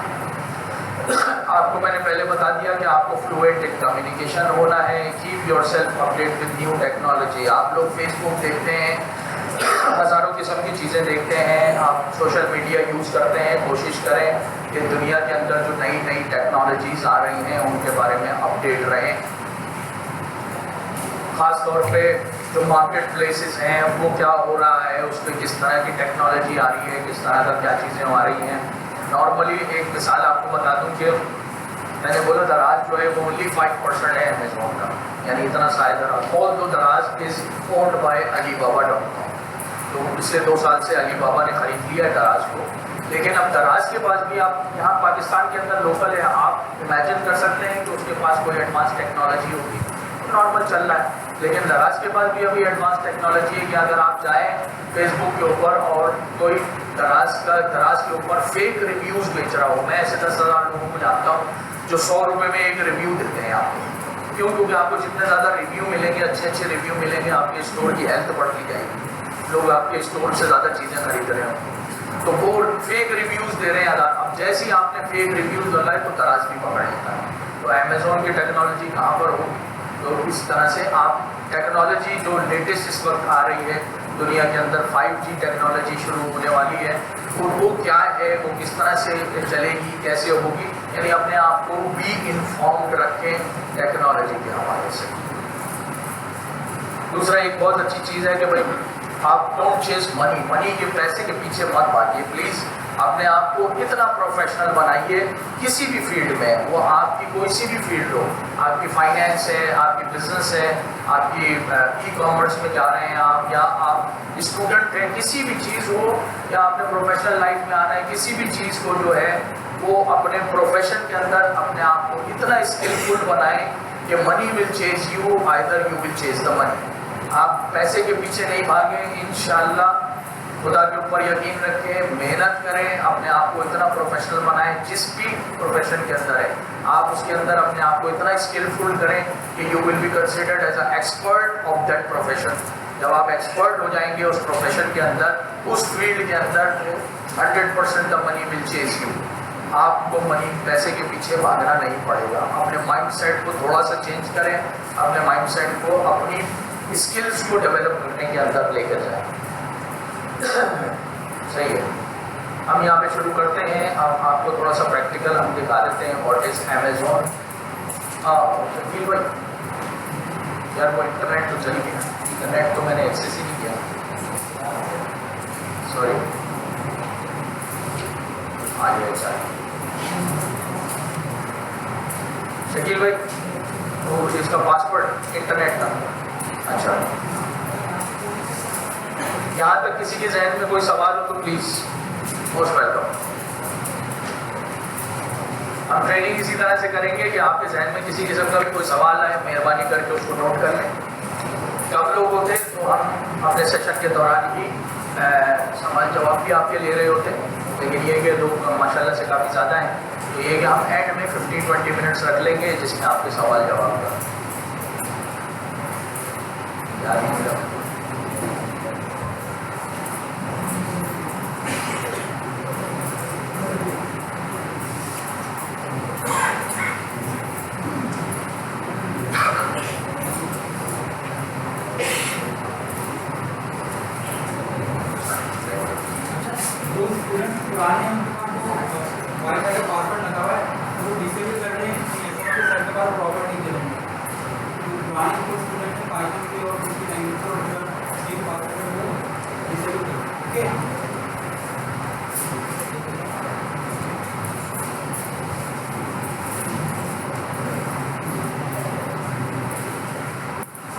आपको मैंने पहले बता दिया कि आपको फ्लुएंट इन कम्युनिकेशन होना है। Keep yourself update with new technology. आप लोग फेसबुक देखते हैं, हज़ारों किस्म की चीज़ें देखते हैं, आप सोशल मीडिया यूज़ करते हैं, कोशिश करें कि दुनिया के अंदर जो नई नई टेक्नोलॉजीज़ आ रही हैं उनके बारे में अपडेट रहें। ख़ास तौर पे जो मार्केट प्लेसेस हैं वो क्या हो रहा है, उस पर किस तरह की टेक्नोलॉजी आ रही है, किस तरह का क्या चीज़ें आ रही हैं। नॉर्मली एक मिसाल आपको बता दूं कि मैंने बोला दराज जो है वो ओनली 5% है अमेज़ॉन का, यानी इतना सा दराज। ऑल दो दराज इज़ ओन्ड बाय alibaba.com। तो पिछले 2 साल से अलीबाबा ने ख़रीद लिया है दराज को, लेकिन अब दराज के पास भी आप यहाँ पाकिस्तान के अंदर लोकल है, आप इमेजिन कर सकते हैं कि उसके पास कोई एडवांस टेक्नोलॉजी होगी, नॉर्मल चल रहा है। लेकिन दराज के पास भी अभी एडवांस टेक्नोलॉजी है कि अगर आप जाएँ फेसबुक के ऊपर और कोई दराज के ऊपर फेक रिव्यूज़ बेच रहा हो, मैं ऐसे 10,000 लोगों को जानता हूँ जो 100 रुपये में एक रिव्यू देते हैं आपको। क्यों? क्योंकि आपको जितने ज़्यादा रिव्यू मिलेंगे, अच्छे रिव्यू मिलेंगे, आपके स्टोर की हेल्थ बढ़ती जाएगी, लोग आपके स्टोर से ज़्यादा चीज़ें खरीद रहे होंगे। तो वो फेक रिव्यूज़ दे रहे हैं। अब जैसे ही आपने फेक रिव्यूज़ लगाए तो दराज भी पकड़ लेता है। तो अमेज़ॉन की टेक्नोलॉजी कहाँ पर हो, तो इस तरह से आप टेक्नोलॉजी जो लेटेस्ट इस वक्त आ रही है दुनिया के अंदर, 5G टेक्नोलॉजी शुरू होने वाली है, वो क्या है, वो किस तरह से चलेगी, कैसे होगी, यानी अपने आप को भी इन्फॉर्म्ड रखें टेक्नोलॉजी के हवाले से। दूसरा एक बहुत अच्छी चीज़ है कि भाई आप डोंट चेस मनी के पैसे के पीछे मत भागिए प्लीज़। अपने आप को इतना प्रोफेशनल बनाइए किसी भी फील्ड में, वो आपकी कोई सी भी फील्ड हो, आपकी फाइनेंस है, आपकी बिजनेस है, आपकी ई-कॉमर्स में जा रहे हैं आप, या आप स्टूडेंट हैं, किसी भी चीज़ हो, या आपने प्रोफेशनल लाइफ में आना है, किसी भी चीज़ को जो है वो अपने प्रोफेशन के अंदर अपने आप को इतना स्किलफुल बनाएं कि money will chase you, either you will chase the money. आप पैसे के पीछे नहीं भागें, इंशाल्लाह खुदा के ऊपर यकीन रखें, मेहनत करें, अपने आप को इतना प्रोफेशनल बनाएं, जिस भी प्रोफेशन के अंदर है आप उसके अंदर अपने आप को इतना स्किलफुल करें कि you will be considered as a expert of that profession. जब आप एक्सपर्ट हो जाएंगे उस प्रोफेशन के अंदर, उस फील्ड के अंदर, 100% the money will chase you. आपको मनी, पैसे के पीछे भागना नहीं पड़ेगा। अपने माइंड सेट को थोड़ा सा चेंज करें, अपने माइंड सेट को अपनी स्किल्स को डेवलप करने के अंदर लेकर जाएं। सही है, हम यहाँ पे शुरू करते हैं। अब आपको थोड़ा सा प्रैक्टिकल हम दिखा देते हैं व्हाट इज अमेज़ॉन। शकील भाई यार वो इंटरनेट तो चल गया, इंटरनेट तो मैंने एक्सेस ही नहीं किया, सॉरी। आ गया अच्छा शकील भाई, वो इसका पासवर्ड इंटरनेट का। अच्छा, यहाँ तक किसी के जहन में कोई सवाल हो तो प्लीज मोस्ट वेलकम। हम ट्रेनिंग इसी तरह से करेंगे कि आपके जहन में किसी किस्म का भी कोई सवाल आए, मेहरबानी करके उसको नोट कर लें। कम लोग होते तो हम अपने सेशन के दौरान ही सवाल जवाब भी आपके ले रहे होते, लेकिन ये कि लोग माशाल्लाह से काफ़ी ज़्यादा हैं, तो ये कि हम एंड में 15-20 मिनट्स रख लेंगे जिसमें आपके सवाल जवाब का।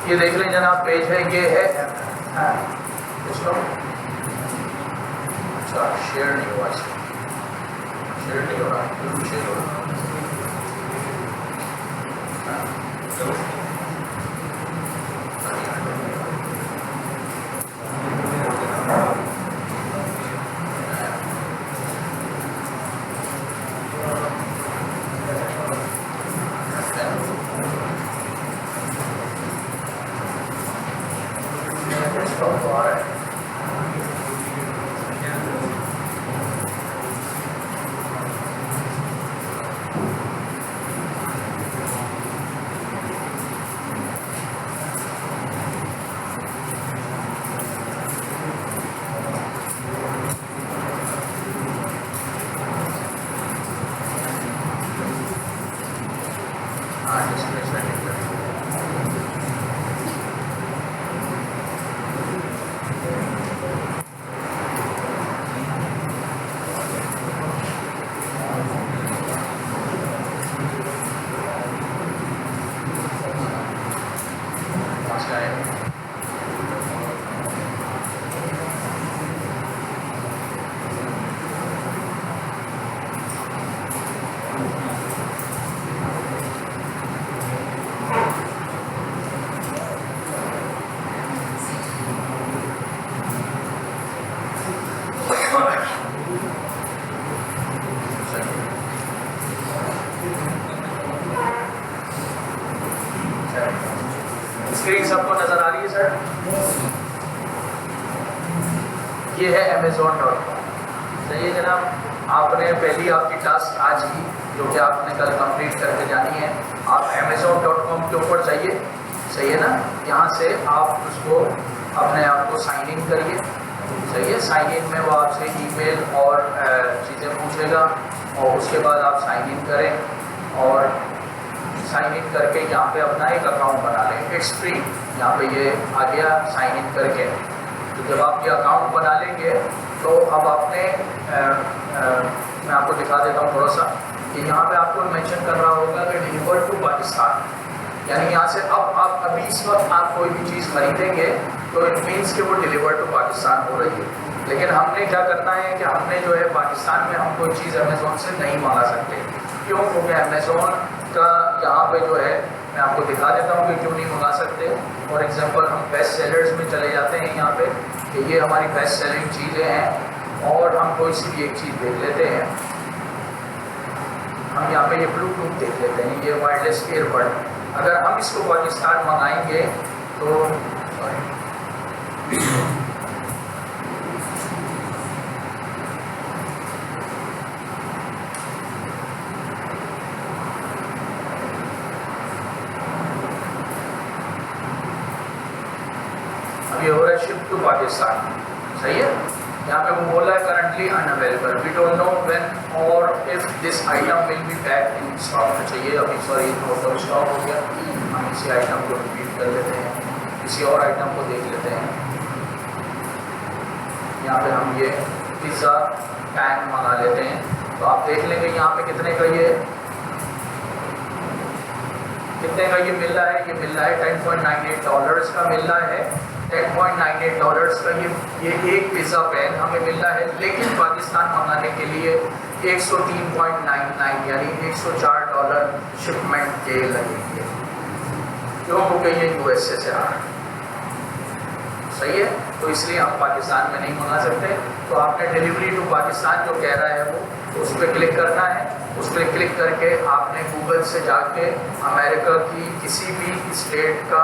ये देख लें जनाब, पेज है, ये है इसको। अच्छा, शेयर नहीं हुआ, शेयर नहीं हो रहा, बिल्कुल शेयर हो रहा। स्क्रीन सबको नजर आ रही है सर? ये है Amazon.com। सही है जनाब, आपने पहली आपकी टास्क आज की जो कि आपने कल कंप्लीट करके जानी है। आप Amazon.com के ऊपर जाइए, सही है ना? यहाँ से आप उसको अपने आप को साइन इन करिए, सही है? साइन इन में वो आपसे ईमेल और चीज़ें पूछेगा और उसके बाद आप साइन इन करें और साइन इन करके यहाँ पे अपना एक अकाउंट बना लें। इट्स फ्री, यहाँ पे ये आ गया साइन इन करके। तो जब आप ये अकाउंट बना लेंगे तो अब आपने मैं आपको दिखा देता हूँ थोड़ा सा कि यहाँ पे आपको मेंशन कर रहा होगा कि डिलीवर टू पाकिस्तान, यानी यहाँ से अब आप अभी इस वक्त आप कोई भी चीज़ खरीदेंगे तो इट मीन्स कि वो डिलीवर टू पाकिस्तान हो रही है। लेकिन हमने क्या करना है कि हमने जो है पाकिस्तान में हम कोई चीज़ अमेज़ोन से नहीं मंगा सकते। क्यों? क्योंकि अमेज़ोन का यहाँ पे जो है, मैं आपको दिखा देता हूँ कि क्यों नहीं मंगा सकते। फॉर एग्जांपल हम बेस्ट सेलर्स में चले जाते हैं यहाँ पे कि ये हमारी बेस्ट सेलिंग चीज़ें हैं और हम कोई सी भी एक चीज़ देख लेते हैं। हम यहाँ पे ये ब्लूटूथ देख लेते हैं, ये वायरलेस ईयरबड। अगर हम इसको पाकिस्तान मंगाएंगे तो ये हो रहा है शिप टू पाकिस्तान, सही है। यहाँ पे वो बोला है currently unavailable, we don't know when or if this item will be back in stock. चाहिए अभी, सॉरी आउट ऑफ स्टॉक हो गया। हम इसी आइटम को रिपीट कर लेते हैं, किसी और आइटम को देख लेते हैं। यहाँ पे हम ये पिज़्ज़ा पैन मंगा लेते हैं तो आप देख लेंगे यहाँ पे कितने का ये मिल रहा है। ये मिल रहा है $10.98 का मिल रहा है। $10.98 का ये एक पिज़्ज़ा पैन हमें मिल रहा है। लेकिन पाकिस्तान मंगाने के लिए 103.99 यानी $104 शिपमेंट के लगेंगे। क्यों? क्योंकि ये यूएसए से आ रहा है, सही है। तो इसलिए हम पाकिस्तान में नहीं मंगा सकते। तो आपने डिलीवरी टू पाकिस्तान जो कह रहा है वो उस पर क्लिक करना है। उस पर क्लिक करके आपने गूगल से जाके अमेरिका की किसी भी स्टेट का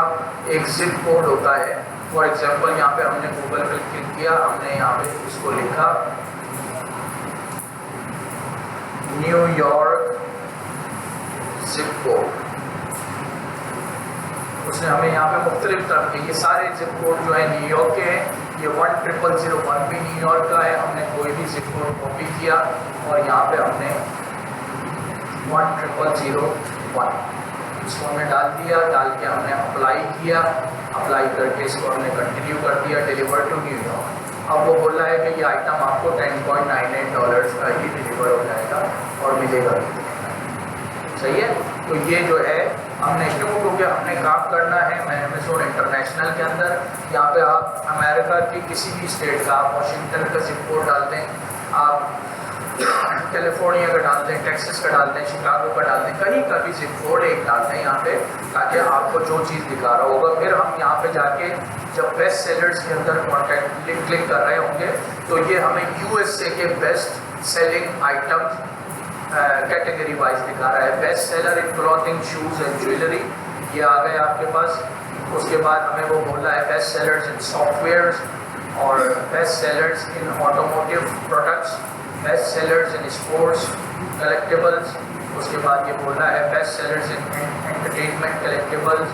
एक जिप कोड होता है। फॉर एग्जांपल यहाँ पे हमने गूगल पे क्लिक किया, हमने यहाँ पे इसको लिखा न्यूयॉर्क जिप कोड। उसने हमें यहाँ पे मुख्तलिफ तरह के ये सारे जिप कोड जो है न्यूयॉर्क के हैं। ये 10001 भी न्यूयॉर्क का है। हमने कोई भी जिप कोड कॉपी किया और यहाँ पे हमने 10001 इसको हमने डाल दिया। डाल के हमने अप्लाई किया। अप्लाई करके इसको हमने कंटिन्यू कर दिया, डिलीवर टू न्यूयॉर्क। अब वो बोल रहा है कि ये आइटम आपको $10.98 का ही डिलीवर हो जाएगा और मिलेगा भी, सही है। तो ये जो है हमने क्यों, क्योंकि हमने काम करना है अमेज़ॉन इंटरनेशनल के अंदर। यहाँ पे आप अमेरिका की किसी भी स्टेट का, आप वाशिंगटन का जिप कोड डाल दें, आप कैलिफोर्निया का डाल दें, टेक्सास का डाल दें, शिकागो का डाल दें, कहीं का भी जिप कोड एक डाल दें यहाँ पे, ताकि आपको जो चीज़ दिखा रहा होगा। फिर हम यहाँ पे जाके जब बेस्ट सेलर्स के अंदर कॉन्टैक्ट क्लिक कर रहे होंगे तो ये हमें यूएसए के best selling item category wise दिखा रहा है। Best seller in clothing, shoes and jewellery, ये आ गए आपके पास। उसके बाद हमें वो बोल रहा है बेस्ट सेलर्स इन सॉफ्टवेयर्स और best sellers in automotive products, best sellers in sports collectibles. उसके बाद ये बोल रहा है बेस्ट सेलर्स इन एंटरटेनमेंट कलेक्टिबल्स।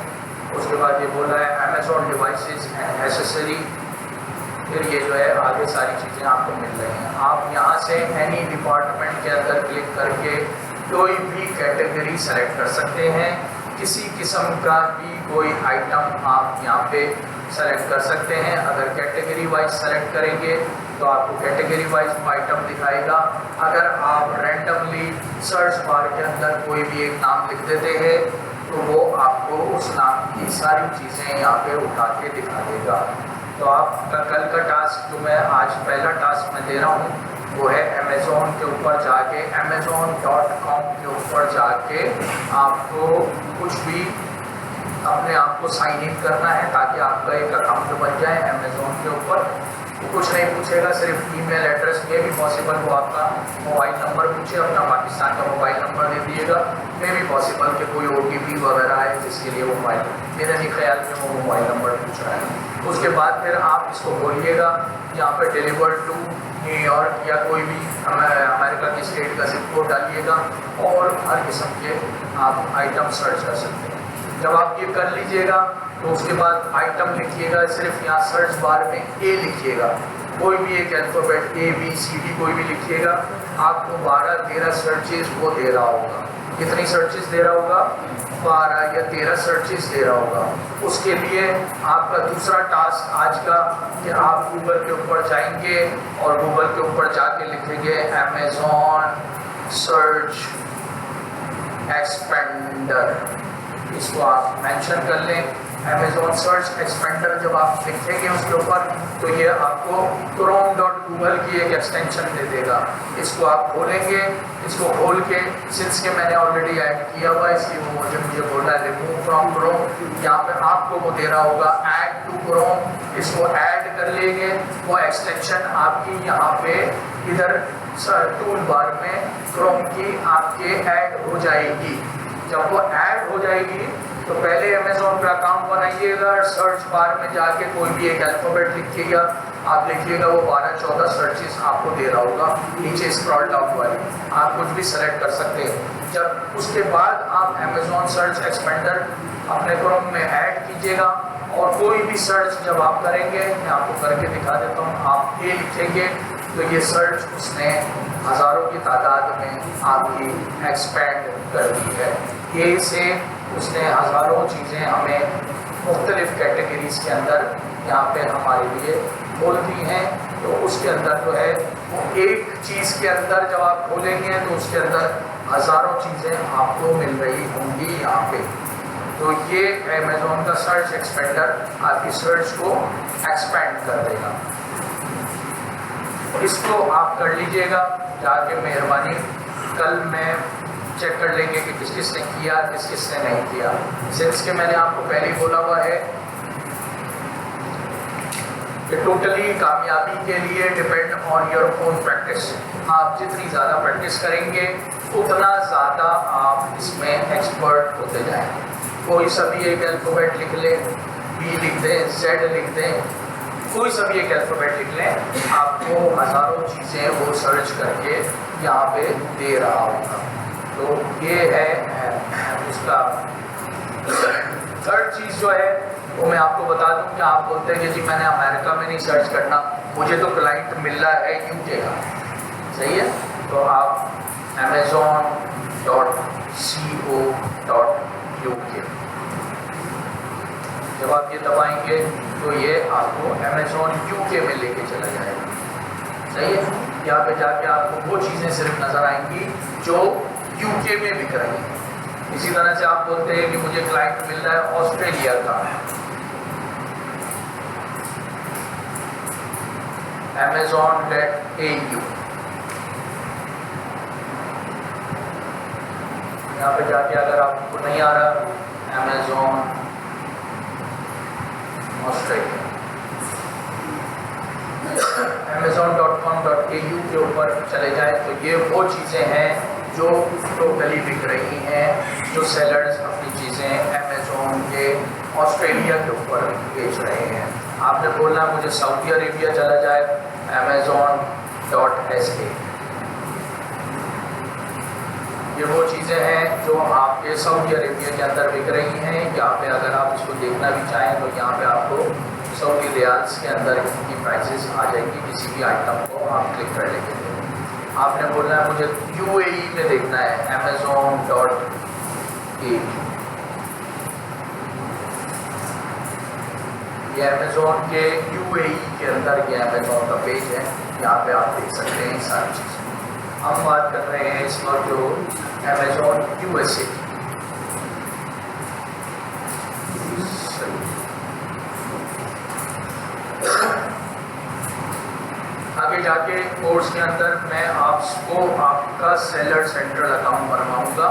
उसके बाद ये बोल रहा है अमेज़ॉन डिवाइसेस एंड एसेसरी। फिर ये जो है आगे सारी चीज़ें आपको मिल रही हैं। आप यहाँ से एनी डिपार्टमेंट के अंदर क्लिक करके कोई भी कैटेगरी सेलेक्ट कर सकते हैं। किसी किस्म का भी कोई आइटम आप यहाँ पे सेलेक्ट कर सकते हैं। अगर कैटेगरी वाइज सेलेक्ट करेंगे तो आपको कैटेगरी वाइज आइटम दिखाएगा। अगर आप रैंडमली सर्च बार के अंदर कोई भी एक नाम लिख देते हैं तो वो आपको उस नाम की सारी चीज़ें यहाँ पे उठा के दिखा देगा। तो आपका कल का टास्क जो मैं आज पहला टास्क मैं दे रहा हूँ वो है अमेज़ॉन के ऊपर जाके amazon.com के ऊपर जाके आपको कुछ भी अपने आप को साइन इन करना है ताकि आपका एक अकाउंट बन जाए अमेज़ॉन के ऊपर। वो कुछ नहीं पूछेगा, सिर्फ ईमेल एड्रेस में भी पॉसिबल वो आपका मोबाइल नंबर पूछे, अपना पाकिस्तान का मोबाइल नंबर दे दिएगा। मे भी पॉसिबल कि कोई OTP वगैरह है जिसके लिए वो मोबाइल, मेरे नहीं ख्याल में वो मोबाइल नंबर पूछ रहा है। उसके बाद फिर आप इसको बोलिएगा यहाँ पे डिलीवर टू न्यूयॉर्क या कोई भी अमेरिका की स्टेट का जिप कोड डालिएगा और हर किस्म के आप आइटम सर्च कर सकते हैं। जब आप ये कर लीजिएगा तो उसके बाद आइटम लिखिएगा, सिर्फ यहाँ सर्च बार में A लिखिएगा, कोई भी एक अल्फ़ाबेट ABCD कोई भी लिखिएगा। आपको 12-13 सर्चेस वो दे रहा होगा। कितनी सर्चेस दे रहा होगा? 12 या 13 सर्चेस दे रहा होगा। उसके लिए आपका दूसरा टास्क आज का कि आप गूगल के ऊपर जाएंगे और गूगल के ऊपर जाके लिखेंगे अमेज़ॉन सर्च एक्सपेंडर। इसको आप मेंशन कर लें। अमेजोन सर्च एक्सपेंडर जब आप लिखेंगे उसके ऊपर तो ये आपको chrome.google की एक एक्सटेंशन दे देगा। इसको आप खोलेंगे, इसको खोल के सिंस के मैंने ऑलरेडी ऐड किया हुआ है इसलिए वो मुझे बोला है रिमूव फ्रॉम क्रोम, यहाँ पे आपको वो दे रहा होगा ऐड टू क्रोम। इसको ऐड कर लेंगे, वो एक्सटेंशन आपकी यहाँ पे इधर टूल बार में क्रोम की आपके ऐड हो जाएगी। जब वो ऐड हो जाएगी तो पहले अमेजोन का अकाउंट बनाइएगा, सर्च बार में जाके कोई भी एक अल्फाबेट लिखिएगा, आप लिखिएगा वो 12-14 सर्चेस आपको दे रहा होगा। नीचे स्क्रॉल डाउन वाली आप कुछ भी सेलेक्ट कर सकते हैं। जब उसके बाद आप अमेजोन सर्च एक्सपेंडर अपने क्रोम में ऐड कीजिएगा और कोई भी सर्च जब आप करेंगे, मैं आपको करके दिखा देता हूँ, आप ये लिखेंगे तो ये सर्च उसने हज़ारों की तादाद में आपकी एक्सपेंड कर दी है। ये से उसने हज़ारों चीज़ें हमें मुख्तलिफ़ कैटेगरीज के अंदर यहाँ पे हमारे लिए खोल दी हैं। तो उसके अंदर जो है वो एक चीज़ के अंदर जब आप खोलेंगे तो उसके अंदर हज़ारों चीज़ें आपको मिल रही होंगी यहाँ पे। तो ये अमेजोन का सर्च एक्सपेंडर आपकी सर्च को एक्सपेंड कर देगा। इसको आप कर लीजिएगा जाके, मेहरबानी। कल मैं चेक कर लेंगे कि किस किस ने किया, किस किस ने नहीं किया। सिंस के मैंने आपको पहले ही बोला हुआ है कि टोटली कामयाबी के लिए depend on your own practice. आप जितनी ज़्यादा प्रैक्टिस करेंगे उतना ज़्यादा आप इसमें एक्सपर्ट होते जाएंगे। कोई सभी एक अल्फ़ाबेट लिख ले, बी लिख दें, जेड लिख दें, कोई सभी एक अल्फ़ाबेट लिख लें, आपको हज़ारों चीज़ें वो सर्च करके यहाँ पे दे रहा होगा। तो ये है उसका। थर्ड चीज़ जो है वो मैं आपको बता दूं कि आप बोलते हैं कि जी मैंने अमेरिका में नहीं सर्च करना, मुझे तो क्लाइंट मिल रहा है यूके का, सही है। तो आप amazon.co.uk जब आप ये दबाएंगे तो ये आपको अमेजोन यूके में लेके चला जाएगा, सही है। यहाँ पे जाके आपको वो चीज़ें सिर्फ नज़र आएंगी जो यूके में बिक रही हैं। इसी तरह से आप बोलते हैं कि मुझे क्लाइंट मिल रहा है ऑस्ट्रेलिया का, amazon.au, यहाँ पे जाके अगर आपको नहीं आ रहा अमेजोन ऑस्ट्रेलिया, amazon.com.au के ऊपर चले जाए तो ये वो चीज़ें हैं जो टोटली बिक रही हैं, जो सेलर्स अपनी चीज़ें अमेजोन के ऑस्ट्रेलिया के ऊपर बेच रहे हैं। आपने बोलना मुझे सऊदी अरेबिया चला जाए, amazon.sa। ये वो चीज़ें हैं जो आपके सऊदी अरेबिया के अंदर बिक रही हैं। यहाँ पे अगर आप इसको देखना भी चाहें तो यहाँ पे आपको सऊदी रियाल्स के अंदर इनकी प्राइसेस आ जाएगी। किसी भी आइटम को आप क्लिक कर लेंगे। आपने बोलना है मुझे यूएई में देखना है, amazon.a। ये अमेजोन के यूएई के अंदर ये अमेजोन का पेज है, यहाँ पे आप देख सकते हैं सारी चीज़ें। हम बात कर रहे हैं इस वक्त जो अमेजोन यूएसए। आगे जाके कोर्स के अंदर मैं आपको आपका सेलर सेंट्रल अकाउंट बनवाऊंगा।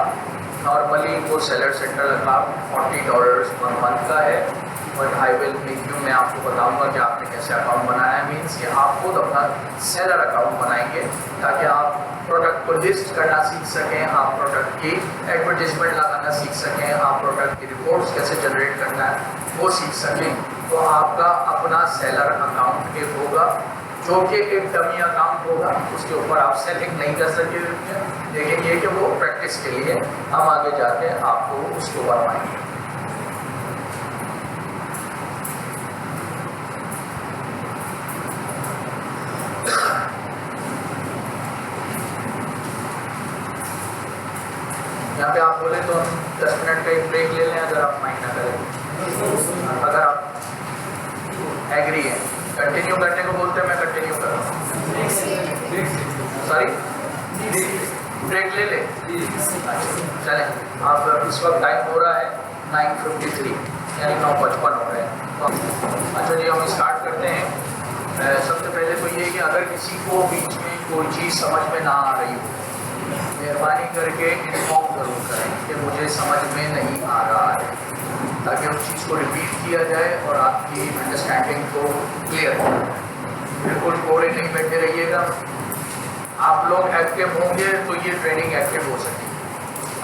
नॉर्मली वो seller central account $40 per month का है, but I will make you, मैं आपको बताऊंगा कि आपने कैसे अकाउंट बनाना है। मीन्स कि आप खुद अपना सेलर अकाउंट बनाएंगे ताकि आप प्रोडक्ट को लिस्ट करना सीख सकें, आप प्रोडक्ट की एडवर्टीजमेंट लगाना सीख सकें, आप प्रोडक्ट की रिपोर्ट्स कैसे जनरेट करना है वो सीख सकें। तो आपका अपना सेलर अकाउंट एक होगा जो कि एक डमी अकाउंट होगा, उसके ऊपर आप सेलिंग नहीं कर सकेंगे, लेकिन ये कि वो प्रैक्टिस के लिए हम आगे जाके आपको उसको बनवाएंगे। यहाँ पे आप बोले तो 10 मिनट का एक ब्रेक ले लें, अगर आप माइंड ना करें। अगर आप एग्री हैं, कंटिन्यू करने को बोलते हैं, मैं कंटिन्यू कर रहा हूँ। सॉरी, ब्रेक ले चलें। आप इस वक्त टाइम हो रहा है 9:53। यानी 9:55 हो रहे हैं। अच्छा जी, हम स्टार्ट करते हैं। सबसे पहले तो ये कि अगर किसी को बीच में कोई चीज़ समझ में ना आ रही हो, मेहरबानी करके इन्फॉर्म ज़रूर करें कि मुझे समझ में नहीं आ रहा है, ताकि उस चीज़ को रिपीट किया जाए और आपकी अंडरस्टैंडिंग को क्लियर हो। बिल्कुल कोरे नहीं बैठे रहिएगा। आप लोग एक्टिव होंगे तो ये ट्रेनिंग एक्टिव हो सकेगी,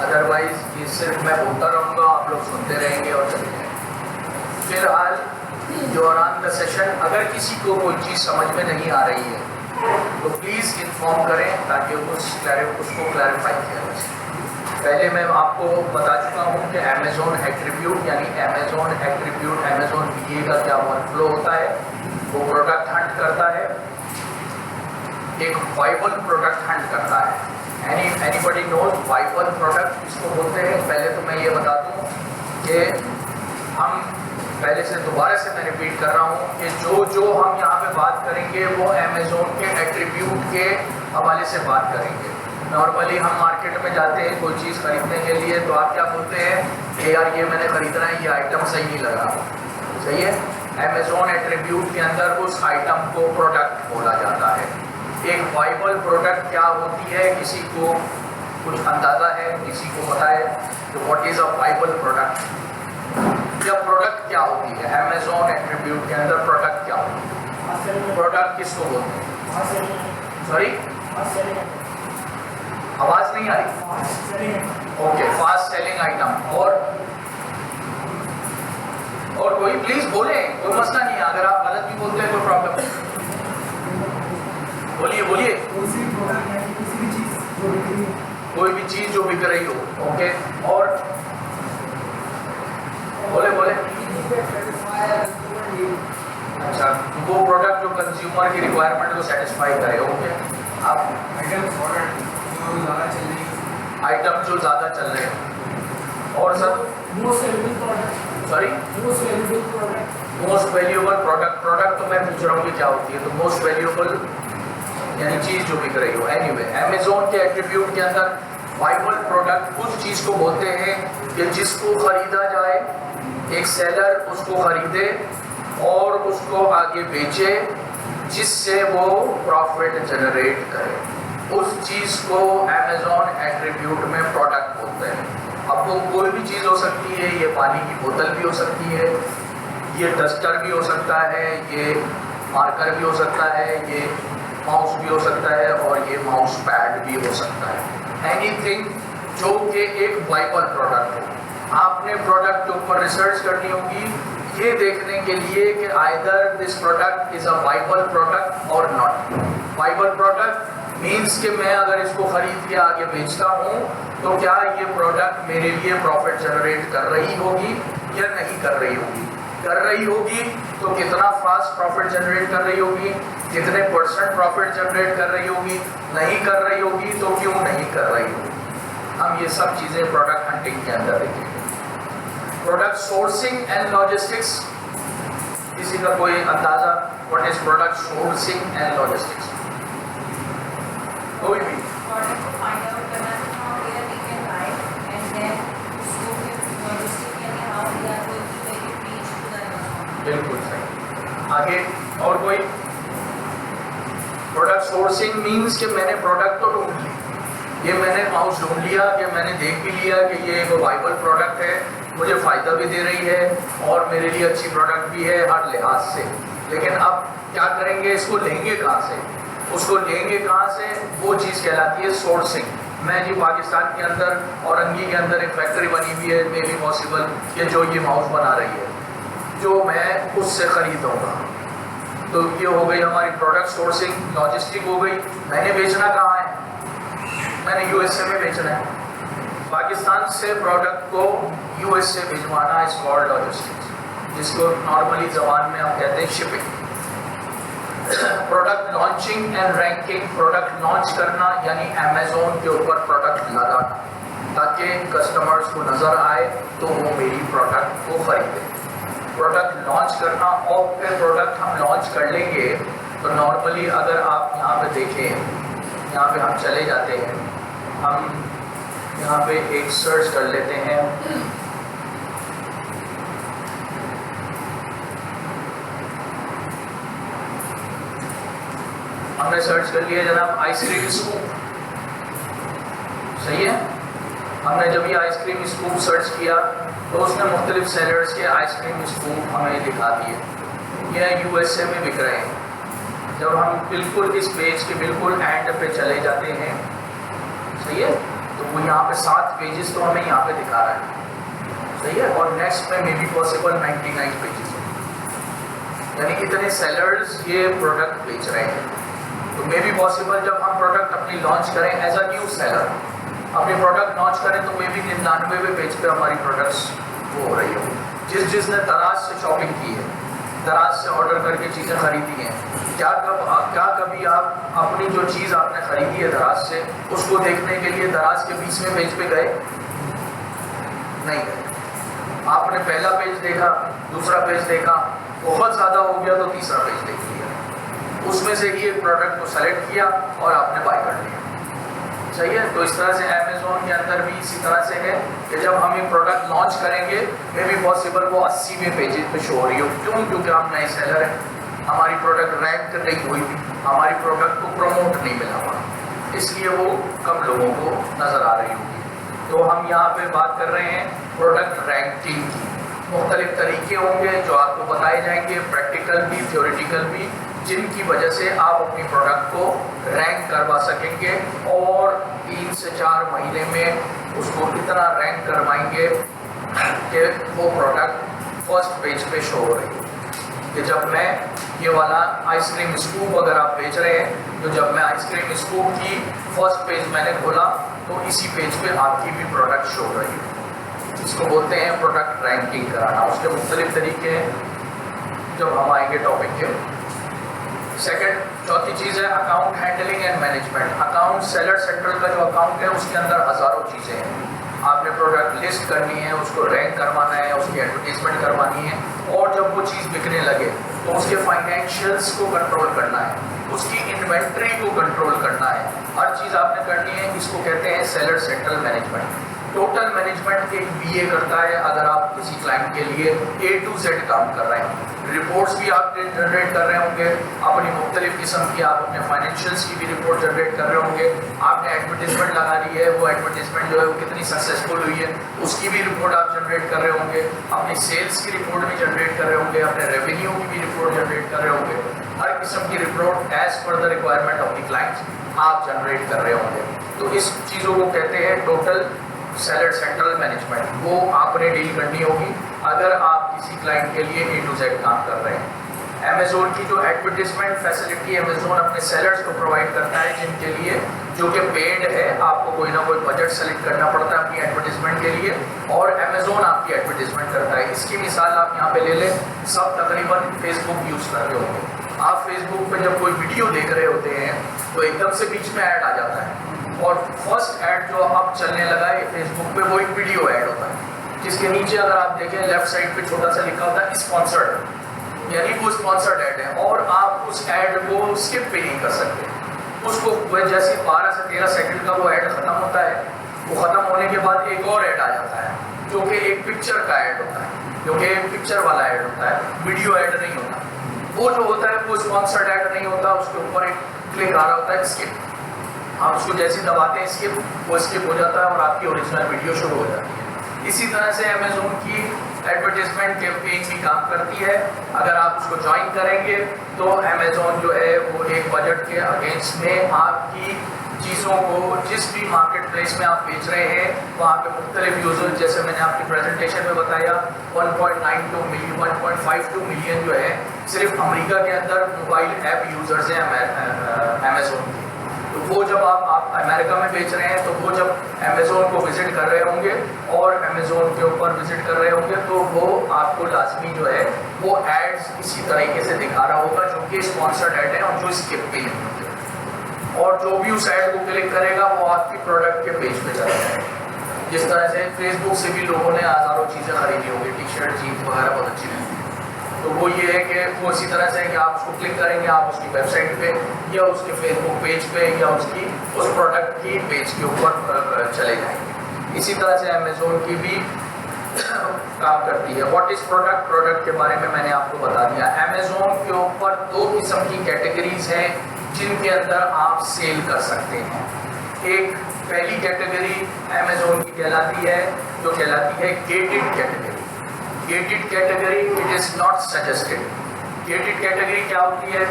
अदरवाइज ये सिर्फ मैं बोलता रहूँगा, आप लोग सुनते रहेंगे और चले जाएंगे। फिलहाल दौरान का सेशन अगर किसी को कोई चीज़ समझ में नहीं आ रही है तो प्लीज़ इन्फॉर्म करें ताकि उसको क्लैरिफाई किया जा सके। पहले मैं आपको बता चुका हूँ कि अमेज़ॉन एट्रीब्यूट यानी अमेज़ॉन VA का क्या वर्कफ्लो होता है। वो प्रोडक्ट हंट करता है, एक वाइबल प्रोडक्ट हंट करता है। एनीबडी नोज वाइबल प्रोडक्ट किसको बोलते हैं? पहले तो मैं ये बता दूँ कि हम पहले से दोबारा से मैं रिपीट कर रहा हूँ कि जो हम यहाँ पे बात करेंगे वो अमेज़ॉन के एट्रीब्यूट के हवाले से बात करेंगे। नॉर्मली हम मार्केट में जाते हैं कोई चीज़ खरीदने के लिए तो आप क्या बोलते हैं कि यार ये मैंने खरीदना है, ये आइटम सही नहीं लगा। सही है। अमेज़ॉन एट्रीब्यूट के अंदर उस आइटम को प्रोडक्ट बोला जाता है। एक वाइबल प्रोडक्ट क्या होती है, किसी को कुछ अंदाज़ा है, किसी को पता है कि what is a viable product या प्रोडक्ट क्या होती है? अमेज़ॉन एट्रीब्यूट के अंदर प्रोडक्ट क्या होती है? प्रोडक्ट किसको बोलते हैं? सॉरी, आवाज़ नहीं आ रही। Okay, fast selling item. और कोई प्लीज़ बोले, कोई मसला नहीं है। अगर आप गलत भी बोलते हैं कोई प्रॉब्लम नहीं। बोलिए कोई भी चीज़ जो बिक रही हो। ओके, और बोले अच्छा, वो प्रोडक्ट जो कंज्यूमर की रिक्वायरमेंट को सेटिस्फाई करे। ओके, आप आइटम जो ज़्यादा चल रहे हैं और sir sorry most valuable product तो मैं पूछ रहा हूँ कि क्या होती है। तो मोस्ट वैल्यूएबल यानी चीज़ जो बिक रही हो। एनीवे, अमेज़ॉन के एट्रीब्यूट के अंदर वाइबल प्रोडक्ट उस चीज़ को बोलते हैं कि जिसको ख़रीदा जाए, एक सेलर उसको ख़रीदे और उसको आगे बेचे जिससे वो प्रॉफिट जनरेट करे। उस चीज़ को अमेज़ॉन एट्रीब्यूट में प्रोडक्ट बोलते हैं। अब वो कोई भी चीज़ हो सकती है, ये पानी की बोतल भी हो सकती है, ये डस्टर भी हो सकता है, ये मार्कर भी हो सकता है, ये माउस भी हो सकता है और ये माउस पैड भी हो सकता है। एनीथिंग जो कि एक वाइबल प्रोडक्ट हो। आपने प्रोडक्ट के ऊपर रिसर्च करनी होगी ये देखने के लिए कि either this product is a viable product और नॉट। वाइबल प्रोडक्ट मीन्स कि मैं अगर इसको खरीद के आगे बेचता हूँ तो क्या ये प्रोडक्ट मेरे लिए प्रॉफिट जनरेट कर रही होगी या नहीं कर रही होगी। कर रही होगी तो कितना फास्ट प्रॉफिट जनरेट कर रही होगी, कितने % प्रॉफिट जनरेट कर रही होगी, नहीं कर रही होगी तो क्यों नहीं कर रही होगी। हम ये सब चीज़ें प्रोडक्ट हंटिंग के अंदर देखेंगे। प्रोडक्ट सोर्सिंग एंड लॉजिस्टिक्स, किसी का कोई अंदाज़ा what is product sourcing and logistics? कोई भी बिल्कुल सही। आगे और कोई? प्रोडक्ट सोर्सिंग मीन्स कि मैंने प्रोडक्ट तो ढूंढ ली, ये मैंने माउस ढूंढ लिया कि मैंने देख भी लिया कि ये एक वाइबल प्रोडक्ट है, मुझे फ़ायदा भी दे रही है और मेरे लिए अच्छी प्रोडक्ट भी है हर लिहाज से। लेकिन अब क्या करेंगे, इसको लेंगे कहाँ से? उसको लेंगे कहाँ से? वो चीज़ कहलाती है सोर्सिंग। मैं जी पाकिस्तान के अंदर औरंगी के अंदर एक फैक्ट्री बनी हुई है, मे बी पॉसिबल कि जो ये माउस बना रही है, जो मैं उससे ख़रीदूँगा। तो ये हो गई हमारी प्रोडक्ट सोर्सिंग। लॉजिस्टिक हो गई, मैंने बेचना कहाँ है? मैंने USA में बेचना है। पाकिस्तान से प्रोडक्ट को USA भिजवाना इज कॉल्ड लॉजिस्टिक्स, जिसको नॉर्मली ज़बान में हम कहते हैं shipping. Product launching and ranking, product launch करना यानी अमेज़ॉन के ऊपर प्रोडक्ट लगाना ताकि कस्टमर्स को नज़र आए तो वो मेरी प्रोडक्ट को ख़रीदें। प्रोडक्ट लॉन्च करना और फिर प्रोडक्ट हम लॉन्च कर लेंगे तो नॉर्मली अगर आप यहाँ पे देखें, यहाँ पे हम चले जाते हैं, हम यहाँ पे एक सर्च कर लेते हैं हमने सर्च कर लिया जनाब आइसक्रीम स्कूप, सही है। हमने जब ये आइसक्रीम स्कूप सर्च किया तो उसने मुख्तलिफ सेलर्स के आइसक्रीम स्कूप हमें दिखा दिए। ये USA में बिक रहे हैं। जब हम बिल्कुल इस पेज के बिल्कुल एंड पे चले जाते हैं, सही है, तो वो यहाँ पे 7 पेजेस तो हमें यहाँ पे दिखा रहा है, सही है। और नेक्स्ट में मे बी पॉसिबल 99 पेजेस, यानी इतने सेलर्स ये प्रोडक्ट बेच रहे हैं। तो मे बी पॉसिबल जब हम प्रोडक्ट अपनी लॉन्च करें एज अ न्यू सेलर, अपनी प्रोडक्ट लॉन्च करें तो मे बी 99वें पेज पे हमारी प्रोडक्ट्स वो हो रही हो। जिसने दराज से शॉपिंग की है, दराज से ऑर्डर करके चीज़ें खरीदी हैं, क्या कभी आप अपनी जो चीज़ आपने खरीदी है दराज से, उसको देखने के लिए दराज के 20वें पेज पे गए? नहीं गए। आपने पहला पेज देखा, दूसरा पेज देखा, बहुत ज़्यादा हो गया तो तीसरा पेज देख लिया, उसमें से ही एक प्रोडक्ट को सेलेक्ट किया और आपने बाय कर लिया, सही है। तो इस तरह से अमेज़ॉन के अंदर भी इसी तरह से है कि जब हम ये प्रोडक्ट लॉन्च करेंगे मे बी पॉसिबल वो 80वें पेज पे शो हो रही हो। क्यों? क्योंकि हम नए सेलर हैं, हमारी प्रोडक्ट रैंक नहीं हुई थी, हमारी प्रोडक्ट को प्रमोट नहीं मिला हुआ, इसलिए वो कम लोगों को नज़र आ रही होगी। तो हम यहाँ पे बात कर रहे हैं प्रोडक्ट रैंकिंग की। मुख्तलिफ तरीके होंगे जो आपको बताए जाएंगे, प्रैक्टिकल भी, थ्योरेटिकल भी, जिनकी वजह से आप अपनी प्रोडक्ट को रैंक करवा सकेंगे और 3 से 4 महीने में उसको इतना रैंक करवाएंगे कि वो प्रोडक्ट फर्स्ट पेज पे शो हो रही है। कि जब मैं ये वाला आइसक्रीम स्कूप अगर आप बेच रहे हैं, तो जब मैं आइसक्रीम स्कूप की फर्स्ट पेज मैंने खोला तो इसी पेज पे आपकी भी प्रोडक्ट शो हो रही है। इसको बोलते हैं प्रोडक्ट रैंकिंग कराना। उसके मुख्तलिफ तरीके हैं जब हम आएंगे टॉपिक के। सेकंड, चौथी चीज़ है account handling and management. Account seller central का जो अकाउंट है उसके अंदर हज़ारों चीज़ें हैं। आपने प्रोडक्ट लिस्ट करनी है, उसको रैंक करवाना है, उसकी एडवर्टीजमेंट करवानी है, और जब वो चीज़ बिकने लगे तो उसके फाइनेंशियल्स को कंट्रोल करना है, उसकी इन्वेंट्री को कंट्रोल करना है, हर चीज़ आपने करनी है। इसको कहते हैं seller central management. Total management एक BA करता है अगर आप किसी क्लाइंट के लिए A to Z काम कर रहे हैं। रिपोर्ट्स भी आप जनरेट कर रहे होंगे अपनी मुख्तलिफ किस्म की, आप अपने फाइनेंशियल्स की भी रिपोर्ट जनरेट कर रहे होंगे, आपने एडवर्टीजमेंट लगा दी है, वो एडवर्टीजमेंट जो है वो कितनी सक्सेसफुल हुई है उसकी भी रिपोर्ट आप जनरेट कर रहे होंगे, अपनी सेल्स की रिपोर्ट भी जनरेट कर रहे होंगे, अपने रेवेन्यू की भी रिपोर्ट जनरेट कर रहे होंगे। हर किस्म की report as per the requirement of the clients आप जनरेट कर रहे होंगे। तो इस चीज़ों को कहते हैं टोटल सेलर सेंट्रल मैनेजमेंट। वो आपने डील करनी होगी अगर आप किसी क्लाइंट के लिए A to Z काम कर रहे हैं। अमेज़ोन की जो एडवर्टीजमेंट फैसिलिटी अमेज़ोन अपने सेलर्स को प्रोवाइड करता है, जिनके लिए जो कि पेड है, आपको कोई ना कोई बजट सेलेक्ट करना पड़ता है अपनी एडवर्टीजमेंट के लिए, और अमेज़ोन आपकी एडवर्टीजमेंट करता है। इसकी मिसाल आप यहाँ पे ले लें, सब तकरीबन फेसबुक यूज़ कर रहे होंगे। आप फेसबुक पे जब कोई वीडियो देख रहे होते हैं तो एकदम से बीच में ऐड आ जाता है, और फर्स्ट ऐड जो अब चलने लगा है फेसबुक पे वो एक वीडियो ऐड होता है, जिसके नीचे अगर आप देखें लेफ्ट साइड पे छोटा सा लिखा होता है स्पॉन्सर्ड, यानी वो स्पॉन्सर्ड ऐड है, और आप उस ऐड को स्किप भी नहीं कर सकते। उसको जैसे 12 से 13 सेकंड का वो ऐड खत्म होता है, वो खत्म होने के बाद एक और ऐड आ जाता है जो कि एक पिक्चर का ऐड होता है, जो कि एक पिक्चर वाला ऐड होता है, वीडियो ऐड नहीं होता। वो जो होता है वो स्पॉन्सर्ड ऐड नहीं होता, उसके ऊपर एक क्लिक आ रहा होता है स्किप। आप उसको जैसे दबाते हैं स्किप, वो स्किप हो जाता है और आपकी ओरिजिनल वीडियो शुरू हो जाती है। इसी तरह से अमेज़ोन की एडवर्टीजमेंट कैंपेन भी काम करती है। अगर आप उसको ज्वाइन करेंगे तो अमेज़ोन जो है वो एक बजट के अगेंस्ट में आपकी चीज़ों को जिस भी मार्केट प्लेस में आप बेच रहे हैं वहाँ पे मुख्तलिफ यूज़र, जैसे मैंने आपकी प्रेजेंटेशन में बताया 1.92 मिलियन 1.52 मिलियन जो है सिर्फ अमेरिका के अंदर मोबाइल ऐप यूज़र्स हैं अमेज़ोन के। तो वो जब आप अमेरिका में बेच रहे हैं तो वो जब अमेज़ोन को विजिट कर रहे होंगे और अमेज़ोन के ऊपर विजिट कर रहे होंगे तो वो आपको लाजमी जो है वो एड्स इसी तरीके से दिखा रहा होगा जो कि स्पॉन्सर्ड ऐड है और जो स्किप भी नहीं होते, और जो भी उस ऐड को क्लिक करेगा वो आपकी प्रोडक्ट के पेज पे चला जाएगा। जिस तरह से फेसबुक से भी लोगों ने हज़ारों चीज़ें खरीदी होंगी, टी शर्ट, जीन्स वगैरह बहुत अच्छी रहती है। तो वो ये है कि वो इसी तरह से है कि आप उसको क्लिक करेंगे, आप उसकी वेबसाइट पे या उसके फेसबुक पेज पे या उसकी उस प्रोडक्ट की पेज के ऊपर चले जाएंगे। इसी तरह से अमेज़ोन की भी काम करती है। What is product? प्रोडक्ट के बारे में मैंने आपको बता दिया। अमेज़ोन के ऊपर 2 किस्म की कैटेगरीज हैं जिनके अंदर आप सेल कर सकते हैं। एक पहली कैटेगरी अमेज़न की कहलाती है, जो कहलाती है gated category. Gated category it is not suggested. Gated category क्या होती है?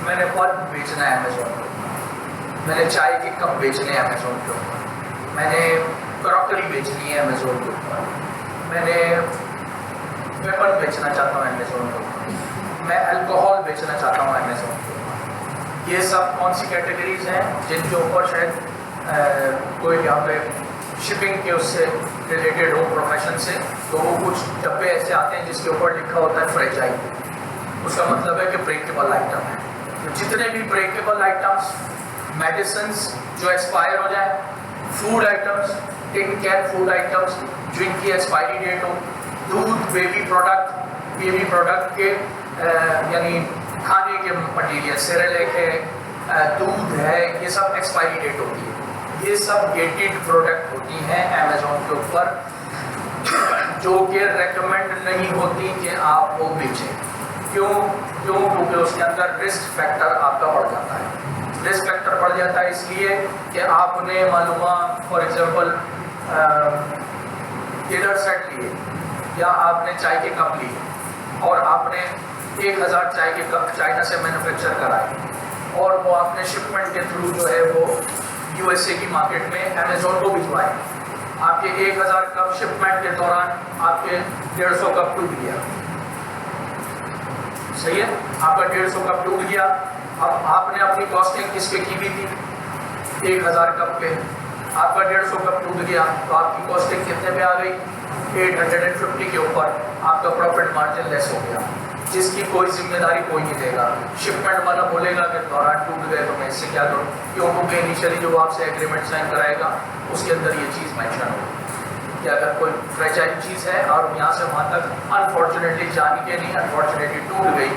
मैंने बल्ब बेचना है अमेज़न के ऊपर, मैंने चाय के कप बेचने हैं अमेज़न के ऊपर, मैंने क्रॉकरी बेचनी है अमेज़न के ऊपर, मैंने वेपन बेचना चाहता हूँ अमेज़न के ऊपर, मैं अल्कोहल बेचना चाहता हूँ अमेज़न के ऊपर। ये सब कौन सी कैटेगरीज हैं जिनके ऊपर शायद कोई यहाँ पे शिपिंग के उससे रिलेटेड हो प्रोफेशन से, तो वो कुछ डब्बे ऐसे आते हैं जिसके ऊपर लिखा होता है फ्रेजाइल। उसका मतलब है कि ब्रेकेबल आइटम है। तो जितने भी ब्रेकेबल आइटम्स, मेडिसिन्स जो एक्सपायर हो जाए, food items, tin can food items जिनकी एक्सपायरी डेट हो, दूध, बेबी प्रोडक्ट के यानी खाने के मटीरियल, सेरेलैक है, दूध है, ये सब एक्सपायरी डेट होती है। ये सब गेटेड प्रोडक्ट होती हैं अमेज़न के ऊपर, जो कि रेकमेंड नहीं होती कि आप वो बेचें। क्यों? क्योंकि उसके अंदर रिस्क फैक्टर आपका बढ़ जाता है। रिस्क फैक्टर बढ़ जाता है इसलिए कि आपने मालूमा फॉर एग्जांपल डिनर सेट लिए या आपने चाय के कप लिए और आपने 1000 चाय के कप चाइना से मैन्युफैक्चर कराए और वो आपने शिपमेंट के थ्रू जो है वो यूएसए की मार्केट में अमेज़न को भिजवाए। आपके 1000 कप शिपमेंट के दौरान आपके 150 कप टूट गया। सही है, आपका 150 कप टूट गया। अब आपने अपनी कॉस्टिंग किस पे की भी थी? 1000 कप पे। आपका 150 कप टूट गया तो आपकी कॉस्टिंग कितने पे आ गई? 850 के ऊपर आपका प्रॉफिट मार्जिन लेस हो गया, जिसकी कोई जिम्मेदारी कोई नहीं देगा। शिपमेंट वाला बोलेगा कि दौरान टूट गए तो मैं इससे क्या करूँ, क्योंकि इनिशियली जो आपसे एग्रीमेंट साइन कराएगा उसके अंदर ये चीज़ मेंशन होगी कि अगर कोई फ्रेजाइल चीज़ है और यहाँ से वहाँ तक अनफॉर्चुनेटली जाने के नहीं, अनफॉर्चुनेटली टूट गई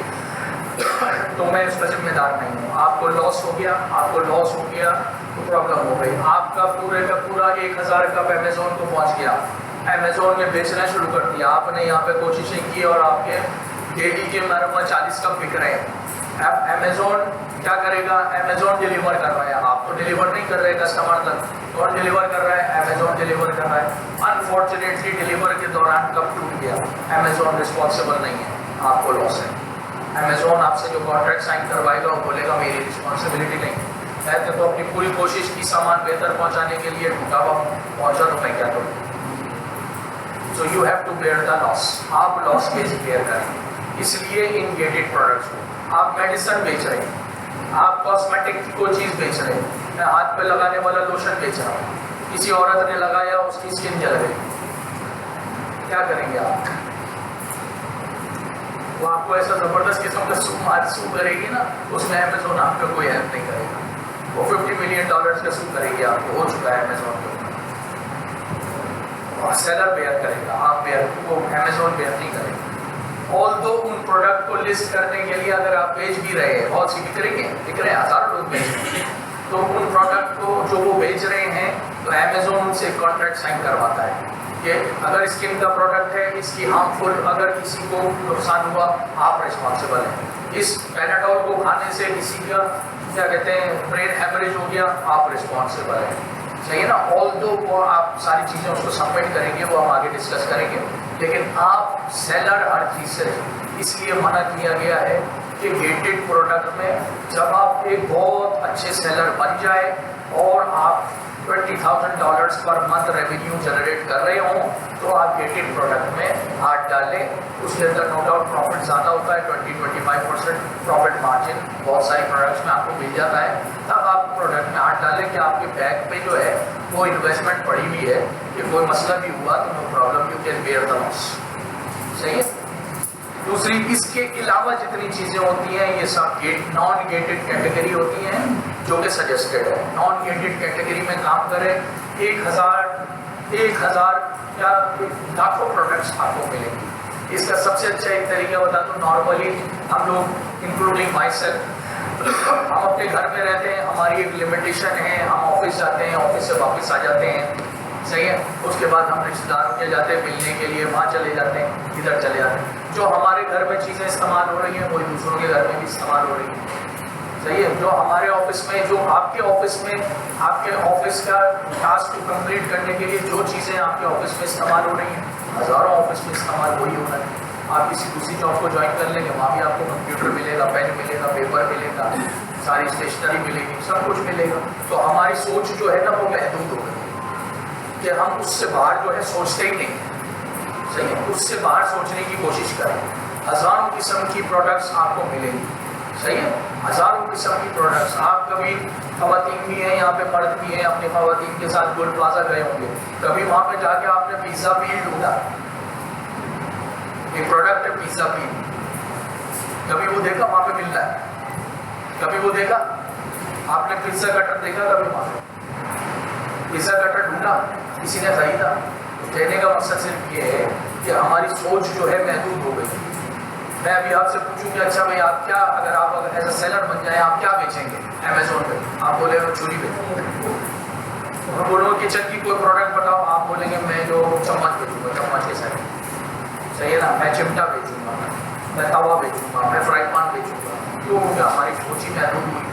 तो मैं उसका जिम्मेदार नहीं हूँ। आपको लॉस हो गया तो प्रॉब्लम हो गई। आपका पूरे का पूरा 1000 कप अमेज़न को पहुँच गया, अमेज़न में बेचना शुरू कर दिया। आपने यहाँ पे कोशिशें की और आपके डेली के मालूम 40 कप बिक रहे हैं। अब अमेज़न क्या करेगा? अमेज़न डिलीवर कर रहा है, आप तो डिलीवर नहीं कर रहे कस्टमर तक। कौन डिलीवर कर रहा है? अमेज़न डिलीवर कर रहा है। अनफॉर्चुनेटली डिलीवर के दौरान कप टूट गया, अमेज़न रिस्पॉन्सिबल नहीं है, आपको लॉस है। अमेज़न आपसे जो कॉन्ट्रैक्ट साइन करवाएगा वो बोलेगा मेरी रिस्पॉन्सिबिलिटी नहीं है, तो अपनी पूरी कोशिश की सामान बेहतर पहुँचाने के लिए टूटा हुआ पहुँचा तो मैं क्या करूँ? So you have to bear the loss. आप लॉस केस बेयर करें। इसलिए इन गेटेड प्रोडक्ट्स को आप मेडिसिन बेच रहे हैं, आप कॉस्मेटिक की कोई चीज़ बेच रहे हैं, मैं हाथ पे लगाने वाला लोशन बेच रहा हूँ, किसी औरत ने लगाया उसकी स्किन जल गई, क्या करेंगे आप? वो आपको ऐसा ज़बरदस्त किस्म का सू करेगी ना, उसमें अमेज़न आपका कोई हेल्प नहीं करेगा। वो $50 मिलियन का सू करेगी आपको, हो चुका है अमेज़न को, और सेलर बेयर करेगा, आप बेयर, वो अमेज़न बेयर नहीं करेगा। ऑल्दो उन प्रोडक्ट को लिस्ट करने के लिए अगर आप बेच भी रहे हैं, बहुत सी बिक रहे हैं, हज़ारों लोग बेच रहे हैं, तो उन प्रोडक्ट को जो वो बेच रहे हैं तो अमेज़न उनसे कॉन्ट्रैक्ट साइन करवाता है कि अगर स्किन का प्रोडक्ट है, इसकी हार्मफुल अगर किसी को नुकसान हुआ आप रिस्पॉन्सिबल हैं। इस पैनाडोल को खाने से किसी का क्या कहते हैं ब्रेन हैमरेज हो गया, आप रिस्पॉन्सिबल हैं। सही है ना? ऑल्दो वो आप सारी चीज़ें उसको सबमिट करेंगे, वो हम आगे डिस्कस करेंगे, लेकिन आप सेलर हर चीज़ से इसलिए मना किया गया है कि गेटेड प्रोडक्ट में जब आप एक बहुत अच्छे सेलर बन जाए और आप $20,000 पर मंथ रेवेन्यू जनरेट कर रहे हों तो आप गेटेड प्रोडक्ट में हाथ डालें। उसके अंदर नो डाउट प्रॉफिट ज़्यादा होता है, 20-25% प्रॉफिट मार्जिन बहुत सारी प्रोडक्ट्स में आपको मिल जाता है। तब आप प्रोडक्ट में हाथ डालें कि आपके बैग पे जो है वो इन्वेस्टमेंट पड़ी हुई है कि कोई मसला भी हुआ तो no problem, you can bear the loss. सही है? दूसरी, इसके अलावा जितनी चीज़ें होती हैं ये सब नॉन गेटेड कैटेगरी होती हैं जो कि सजेस्टेड है। नॉन गेटेड कैटेगरी में काम करें 1000 या लाखों प्रोडक्ट्स आपको मिलेंगे। इसका सबसे अच्छा एक तरीका बता दूँ, नॉर्मली हम लोग इंक्लूडिंग माई सेल्फ हम अपने घर में रहते हैं, हमारी एक लिमिटेशन है, हम ऑफिस जाते हैं, ऑफिस से वापस आ जाते हैं, सही है, उसके बाद हम रिश्तेदारों के जाते हैं मिलने के लिए, वहाँ चले जाते हैं, इधर चले जाते हैं। जो हमारे घर में चीज़ें इस्तेमाल हो रही हैं वही दूसरों के घर में भी इस्तेमाल हो रही हैं। सही है। जो हमारे ऑफिस में, जो आपके ऑफिस में, आपके ऑफिस का टास्क को कंप्लीट करने के लिए जो चीज़ें आपके ऑफिस में इस्तेमाल हो रही हैं, हज़ारों ऑफिस में इस्तेमाल वही हो रहा है। आप किसी दूसरी जॉब को ज्वाइन कर लेंगे, वहाँ भी आपको कंप्यूटर मिलेगा, पेन मिलेगा, पेपर मिलेगा, सारी स्टेशनरी मिलेगी, सब कुछ मिलेगा। तो हमारी सोच जो है ना वो महदूद हो गई कि हम उससे बाहर जो है सोचते ही नहीं, सही है। उससे बाहर सोचने की कोशिश करें। हज़ारों किस्म की प्रोडक्ट्स आपको मिलेंगी, सही है। हज़ारों किस्म की प्रोडक्ट्स। आप कभी ख़वातीन भी हैं, यहाँ पे मर्द भी हैं, अपने ख़वातीन के साथ गोल प्लाजा गए होंगे, कभी वहाँ पे जाके आपने पिज़्ज़ा पील ढूंढा, एक प्रोडक्ट है पिज़्ज़ा पील, कभी वो देखा वहाँ पे मिल रहा है? कभी वो देखा? आपने पिज़्ज़ा कटर देखा कभी वहाँ पे? पिज़्ज़ा कटर ढूंढा, किसी ने खरीदा? कहने का मकसद सिर्फ ये है कि हमारी सोच जो है महदूद हो गई। मैं अभी आपसे पूछूं कि अच्छा भाई आप क्या, अगर आप एज अ सेलर बन जाए, आप क्या बेचेंगे अमेज़ोन पे? आप बोले मैं छुरी बेचूंगा। हम बोलो किचन की कोई प्रोडक्ट बताओ, आप बोलेंगे मैं जो चम्मच बेचूंगा, चम्मच के साथ, सही है ना। मैं चिमटा बेचूंगा, मैं तवा बेचूंगा, मैं फ्राई पैन बेचूंगा। क्यों हो गया? हमारी सोच ही महदूद हुई।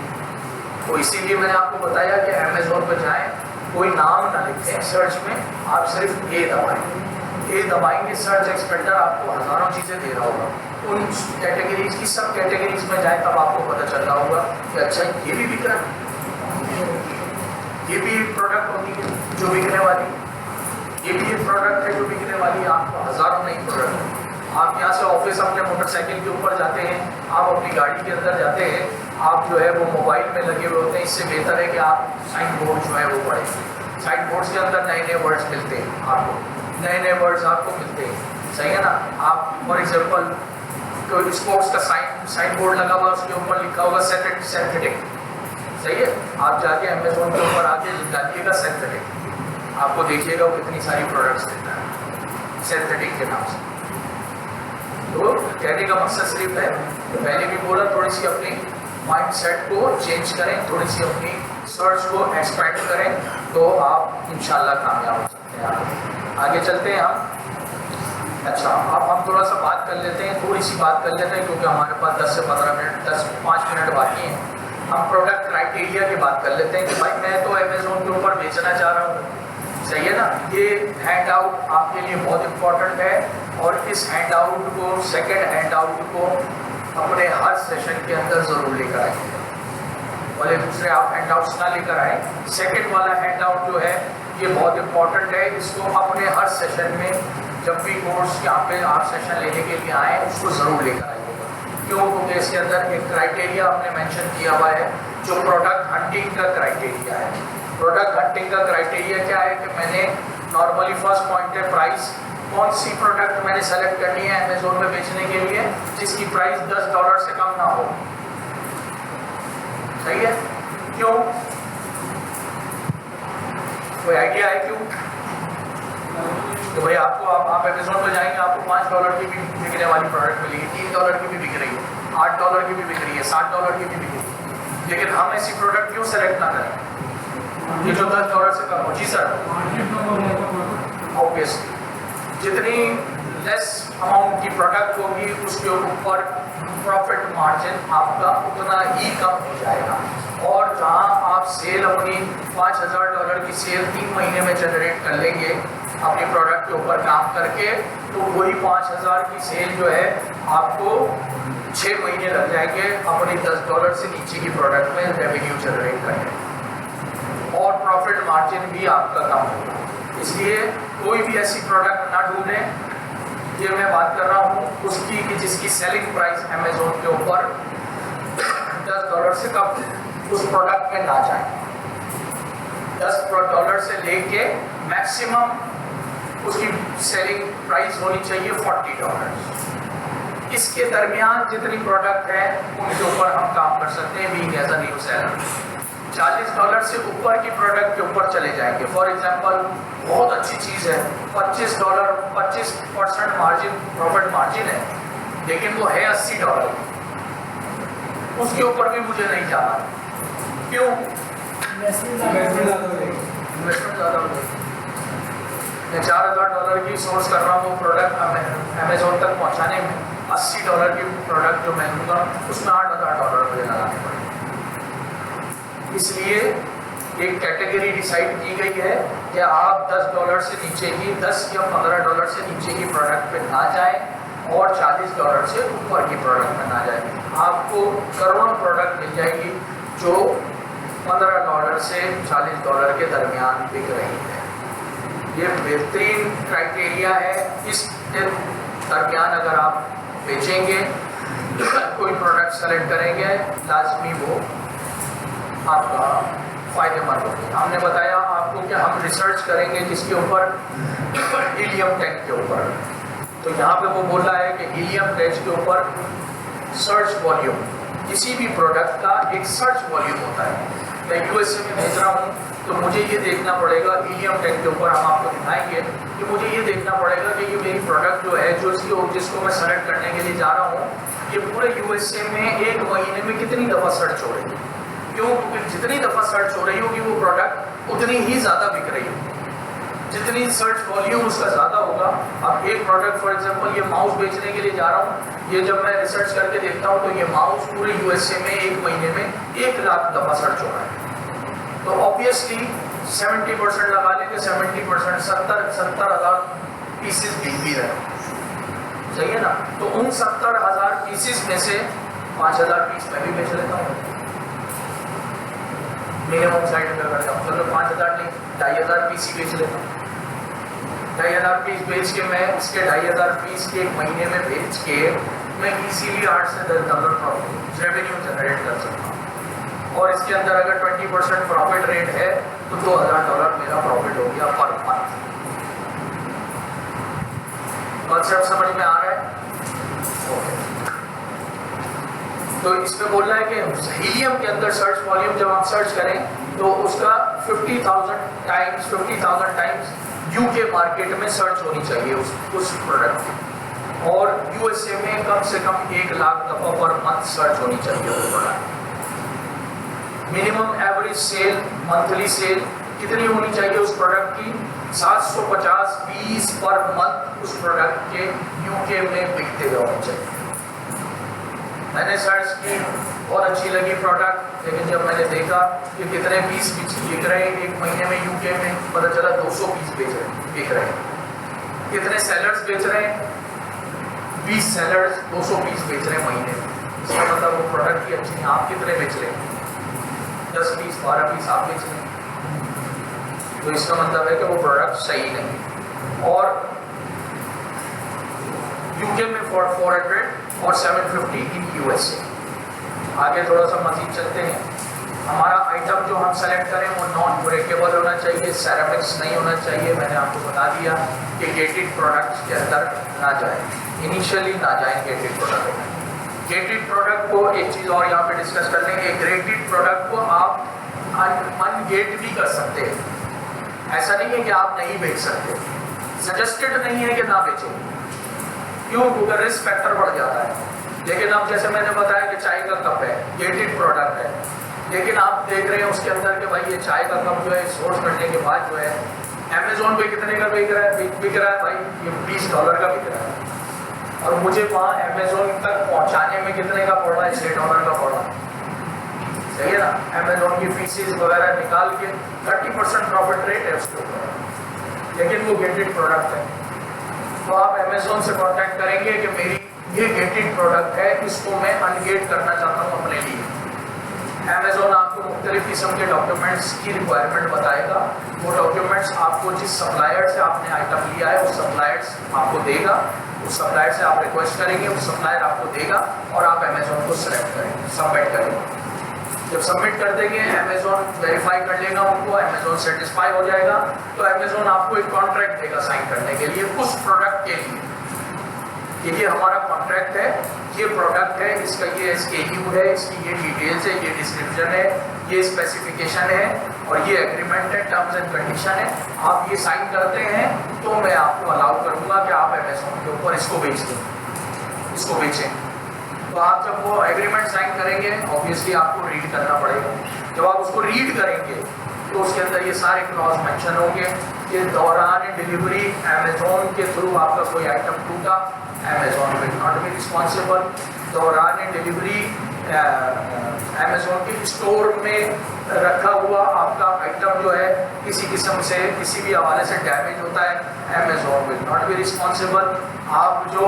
तो इसीलिए मैंने आपको बताया कि अमेज़ोन पर जाएँ, कोई नाम ना लिखें सर्च में, आप सिर्फ ए दबाएं। ए दबाएंगे, सर्च एक्सपेंडर आपको हज़ारों चीज़ें दे रहा होगा। उन कैटेगरीज की सब कैटेगरीज में जाए तब आपको पता चल रहा होगा कि अच्छा ये भी बिक रहा है, ये भी एक प्रोडक्ट होती है जो बिकने वाली, ये भी एक प्रोडक्ट है जो बिकने वाली है। आपको हज़ारों नई प्रोडक्ट है। आप यहाँ से ऑफिस अपने मोटरसाइकिल के ऊपर जाते हैं, आप अपनी गाड़ी के अंदर जाते हैं, आप जो है वो मोबाइल में लगे हुए होते हैं। इससे बेहतर है कि आप साइन बोर्ड जो है वो पढ़ें। साइन बोर्ड्स के अंदर नए नए वर्ड्स मिलते हैं आपको, नए नए वर्ड्स आपको मिलते हैं, सही है ना। आप फॉर एग्जाम्पल कोई स्पोर्ट्स का साइन बोर्ड लगा हुआ, उसके ऊपर लिखा होगा सिंथेटिक, सही है। आप जाके अमेज़ोन के ऊपर आके डालिएगा सिंथेटिक, आपको देखिएगा वो कितनी सारी प्रोडक्ट्स देता है सिंथेटिक के नाम से। तो कहने का मकसद सिर्फ है, तो पहले भी बोला, थोड़ी सी अपनी माइंड सेट को चेंज करें, थोड़ी सी अपनी सर्च को एक्सपेंड करें, तो आप इंशाल्लाह कामयाब हो सकते हैं। आगे चलते हैं हम। अच्छा, अब हम थोड़ा सा बात कर लेते हैं, थोड़ी सी बात कर लेते हैं, क्योंकि हमारे पास 10 से 15 मिनट, 5 मिनट बाकी हैं। हम प्रोडक्ट क्राइटेरिया की बात कर लेते हैं कि भाई मैं तो अमेज़ोन के ऊपर बेचना चाह रहा हूँ, सही है ना। ये हैंड आउट आपके लिए बहुत इम्पोर्टेंट है, और इस हैंड आउट को, सेकेंड हैंड आउट को अपने हर सेशन के अंदर ज़रूर लेकर आएंगे। बोले दूसरे आप हैंड आउट्स ना लेकर आए, सेकेंड वाला हैंड आउट जो है ये बहुत इम्पोर्टेंट है। इसको अपने हर सेशन में, जब भी कोर्स यहाँ पे आप सेशन लेने के लिए आए, उसको ज़रूर लेकर आइएगा। क्यों? क्योंकि इसके अंदर एक क्राइटेरिया हमने मेंशन किया हुआ है, जो प्रोडक्ट हंटिंग का क्राइटेरिया है। प्रोडक्ट हंटिंग का क्राइटेरिया क्या है कि मैंने नॉर्मली फर्स्ट पॉइंट है प्राइस। कौन सी प्रोडक्ट मैंने सेलेक्ट करनी है अमेज़ोन में बेचने के लिए जिसकी प्राइस $10 से कम ना हो, सही है। क्यों? कोई आइडिया है क्यों? तो भाई आपको, आप अमेज़ोन पर जाएंगे, आपको $5 की भी बिकने वाली प्रोडक्ट मिलेगी, $3 की भी बिक रही है, $8 की भी बिक रही है, $60 की भी बिक रही है। लेकिन हम ऐसी प्रोडक्ट क्यों सेलेक्ट ना करें ये जो $10 से कम हो? जी सर, ऑब्वियसली जितनी लेस अमाउंट की प्रोडक्ट होगी उसके ऊपर प्रॉफिट मार्जिन आपका उतना ही कम हो जाएगा। और जहां आप सेल अपनी $5000 की सेल 3 महीने में जनरेट कर लेंगे अपनी प्रोडक्ट के ऊपर काम करके, तो वही 5000 की सेल जो है आपको 6 महीने लग जाएंगे अपनी $10 से नीचे की प्रोडक्ट में रेवेन्यू जनरेट करने, और प्रॉफिट मार्जिन भी आपका कम होगा। इसलिए कोई भी ऐसी प्रोडक्ट ना ढूंढें, ये मैं बात कर रहा हूँ उसकी कि जिसकी सेलिंग प्राइस अमेज़ोन के ऊपर $10 से कम, उस प्रोडक्ट में ना जाए। $10 से लेके मैक्सिमम उसकी सेलिंग प्राइस होनी चाहिए $40। इसके दरमियान जितनी प्रोडक्ट है उनके ऊपर हम काम कर सकते हैं being as a new seller. $40 से ऊपर की प्रोडक्ट के ऊपर चले जाएंगे। फॉर एग्जांपल बहुत अच्छी चीज़ है, $25 25% मार्जिन, प्रॉफिट मार्जिन है, लेकिन वो है $80, उसके ऊपर भी मुझे नहीं जाना। क्यों? इन्वेस्टमेंट ज़्यादा हो जाएगी। मैं $4000 की सोर्स कर रहा हूँ प्रोडक्ट अमेज़ोन तक पहुँचाने में, $80 की प्रोडक्ट जो मैं लूँगा उसमें $8000 मुझे लगाने पड़ेंगे। इसलिए एक कैटेगरी डिसाइड की गई है कि आप $10 से नीचे की, 10 या $15 से नीचे की प्रोडक्ट पे ना जाएं और $40 से ऊपर की प्रोडक्ट में ना जाएं। आपको करोड़ों प्रोडक्ट मिल जाएगी जो $15 से $40 के दरमियान बिक रही है। ये बेहतरीन क्राइटेरिया है। इस दरमियान अगर आप बेचेंगे, कोई प्रोडक्ट सेलेक्ट करेंगे, लाजमी वो आपका फ़ायदेमंद होगी। हमने बताया आपको कि हम रिसर्च करेंगे किसके ऊपर, हीलियम टैंक के ऊपर। तो यहाँ पे वो बोल रहा है कि हीलियम टैंक के ऊपर सर्च वॉल्यूम, किसी भी प्रोडक्ट का एक सर्च वॉल्यूम होता है। मैं यूएसए में भेज रहा हूँ तो मुझे ये देखना पड़ेगा, हीलियम टैंक के ऊपर हम आपको दिखाएंगे कि मुझे ये देखना पड़ेगा कि ये मेरी प्रोडक्ट जो है, जिसको मैं सेलेक्ट करने के लिए जा रहा हूँ, ये पूरे यूएसए में 1 महीने में कितनी दफ़ा सर्च हो रही है। क्यों? क्योंकि जितनी दफ़ा सर्च हो रही होगी वो प्रोडक्ट उतनी ही ज़्यादा बिक रही होगी। जितनी सर्च वॉल्यूम उसका ज़्यादा होगा। अब एक प्रोडक्ट फॉर एग्जांपल ये माउस बेचने के लिए जा रहा हूँ, ये जब मैं रिसर्च करके देखता हूँ तो ये माउस पूरे यूएसए में 1 महीने में 1 लाख दफ़ा सर्च हो रहा है। तो ऑब्वियसली 70% लगा लेंगे, 70% 70,000 पीसेस बिक भी रहे, सही है ना। तो उन 70,000 पीसेस में से 5,000 पीस मैं भी बेच लेता हूँ, मिनिमम साइड में करता हूँ। चलो 5,000 नहीं, 2,500 पीस ही बेच लेता हूँ। 2,500 पीस बेच के मैं इसके 2,500 पीस के 1 महीने में बेच के मैं इजीली 8 से 10 डॉलर प्रॉफिट रेवेन्यू जनरेट कर सकता हूँ। और इसके अंदर अगर 20% प्रॉफिट रेट है तो $2,000 मेरा प्रॉफिट हो गया पर मंथ। कॉन्सेप्ट समझ में आ रहा है? ओके। तो इसमें बोल रहा है कि हीलियम के अंदर सर्च वॉल्यूम जब आप सर्च करें तो उसका 50,000 टाइम्स यूके मार्केट में सर्च होनी चाहिए उस प्रोडक्ट की, और यूएसए में कम से कम 1 लाख दफ़ा पर मंथ सर्च होनी चाहिए उस product. Minimum average sale, monthly sale कितनी होनी चाहिए उस प्रोडक्ट की? 750 पीस पर मंथ उस प्रोडक्ट के यूके में बिकते हुए होने चाहिए। मैंने सर्च की, बहुत अच्छी लगी प्रोडक्ट, लेकिन जब मैंने देखा कि कितने पीस बिक रहे हैं 1 महीने में यूके में, पता चला 200 पीस बिक रहे हैं। कितने सेलर्स बेच रहे हैं? 20 सेलर्स 200 पीस बेच रहे हैं महीने में। इसका मतलब वो प्रोडक्ट की अच्छी है। आप कितने बेच रहे हैं? 10 पीस 12 पीस आप बेच रहे हैं, तो इसका मतलब है कि वो प्रोडक्ट सही नहीं। और यूके में 400 और 750 इन यूएसए। आगे थोड़ा सा मजीद चलते हैं। हमारा आइटम जो हम सेलेक्ट करें वो नॉन ब्रेकेबल होना चाहिए, सेरामिक्स नहीं होना चाहिए। मैंने आपको बता दिया कि गेटेड प्रोडक्ट्स के अंदर ना जाए, इनिशियली ना जाए गेटेड प्रोडक्ट में। गेटेड प्रोडक्ट को एक चीज़ और यहाँ पे डिस्कस कर लेंगे, ग्रेडेड प्रोडक्ट को आप अनगेट भी कर सकते हैं। ऐसा नहीं है कि आप नहीं बेच सकते, सजेस्टेड नहीं है कि ना बेचो। क्यों? क्योंकि रिस्क फैक्टर बढ़ जाता है। लेकिन अब जैसे मैंने बताया कि चाय का कप है, गेटेड प्रोडक्ट है, लेकिन आप देख रहे हैं उसके अंदर कि भाई ये चाय का कप जो है सोर्स करने के बाद जो है अमेजोन पे कितने का बिक रहा है भाई, ये $20 का बिक रहा है, और मुझे वहाँ अमेजोन तक पहुँचाने में कितने का पड़ रहा है? $6 का पड़ रहा है, सही है ना। अमेजोन की फीसेस वगैरह निकाल के 30% प्रॉफिट रेट है उसके ऊपर, लेकिन वो गेटेड प्रोडक्ट है। तो आप अमेजोन से कॉन्टैक्ट करेंगे कि मेरी ये गेटेड प्रोडक्ट है, इसको मैं अनगेट करना चाहता हूँ अपने लिए। अमेजोन आपको मुख्तलिफ किस्म के डॉक्यूमेंट्स की रिक्वायरमेंट बताएगा। वो डॉक्यूमेंट्स आपको जिस सप्लायर से आपने आइटम लिया है वो सप्लायर्स आपको देगा, उस सप्लायर से आप रिक्वेस्ट करेंगे, वो सप्लायर आपको देगा और आप अमेजोन को सेलेक्ट करेंगे, सबमिट करेंगे। जब सबमिट कर देंगे अमेजोन वेरीफाई कर लेगा उनको, अमेजोन सेटिस्फाई हो जाएगा, तो अमेजोन आपको एक कॉन्ट्रैक्ट देगा साइन करने के लिए उस प्रोडक्ट के लिए कि ये हमारा कॉन्ट्रैक्ट है, ये प्रोडक्ट है, इसका ये SKU है, इसकी ये डिटेल्स है, ये डिस्क्रिप्शन है, ये स्पेसिफिकेशन है और ये एग्रीमेंट है, टर्म्स एंड कंडीशन है। आप ये साइन करते हैं तो मैं आपको अलाउ करूँगा कि आप अमेजोन के ऊपर इसको बेच दें, इसको बेचें। तो आप जब वो एग्रीमेंट साइन करेंगे ऑब्वियसली आपको रीड करना पड़ेगा। जब आप उसको रीड करेंगे तो उसके अंदर ये सारे क्लॉज मेंशन होंगे कि दौरान डिलीवरी अमेजोन के थ्रू आपका कोई आइटम टूटा, Amazon will not be responsible. दौरान डिलीवरी अमेज़ॉन के स्टोर में रखा हुआ आपका आइटम जो है किसी किस्म से किसी भी हवाले से डैमेज होता है, Amazon will not be responsible. आप जो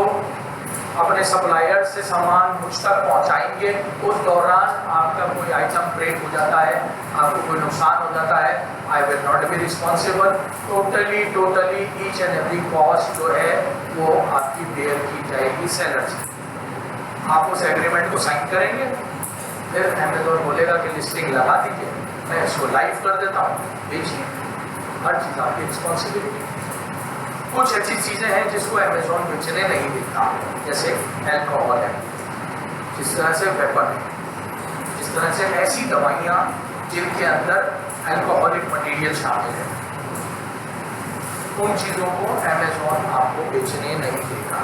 अपने सप्लायर से सामान मुझ तक पहुंचाएंगे, उस दौरान आपका कोई आइटम ब्रेक हो जाता है, आपको कोई नुकसान हो जाता है, I will not be responsible. Totally each and every cost जो है वो आपकी बेयर की जाएगी सेलर से। आप उस एग्रीमेंट को साइन करेंगे, फिर अमेज़ॉन बोलेगा कि लिस्टिंग लगा दीजिए, मैं इसको लाइव कर देता हूँ, बेचिए, हर चीज़ आपकी रिस्पॉन्सिबिलिटी। कुछ ऐसी चीज़ें हैं जिसको अमेज़ॉन बेचने नहीं देता, जैसे अल्कोहल है, जिस तरह से वेपन है, जिस तरह से ऐसी दवाइयाँ जिनके अंदर अल्कोहलिक मटेरियल शामिल है, उन चीज़ों को अमेज़ॉन आपको बेचने नहीं देगा।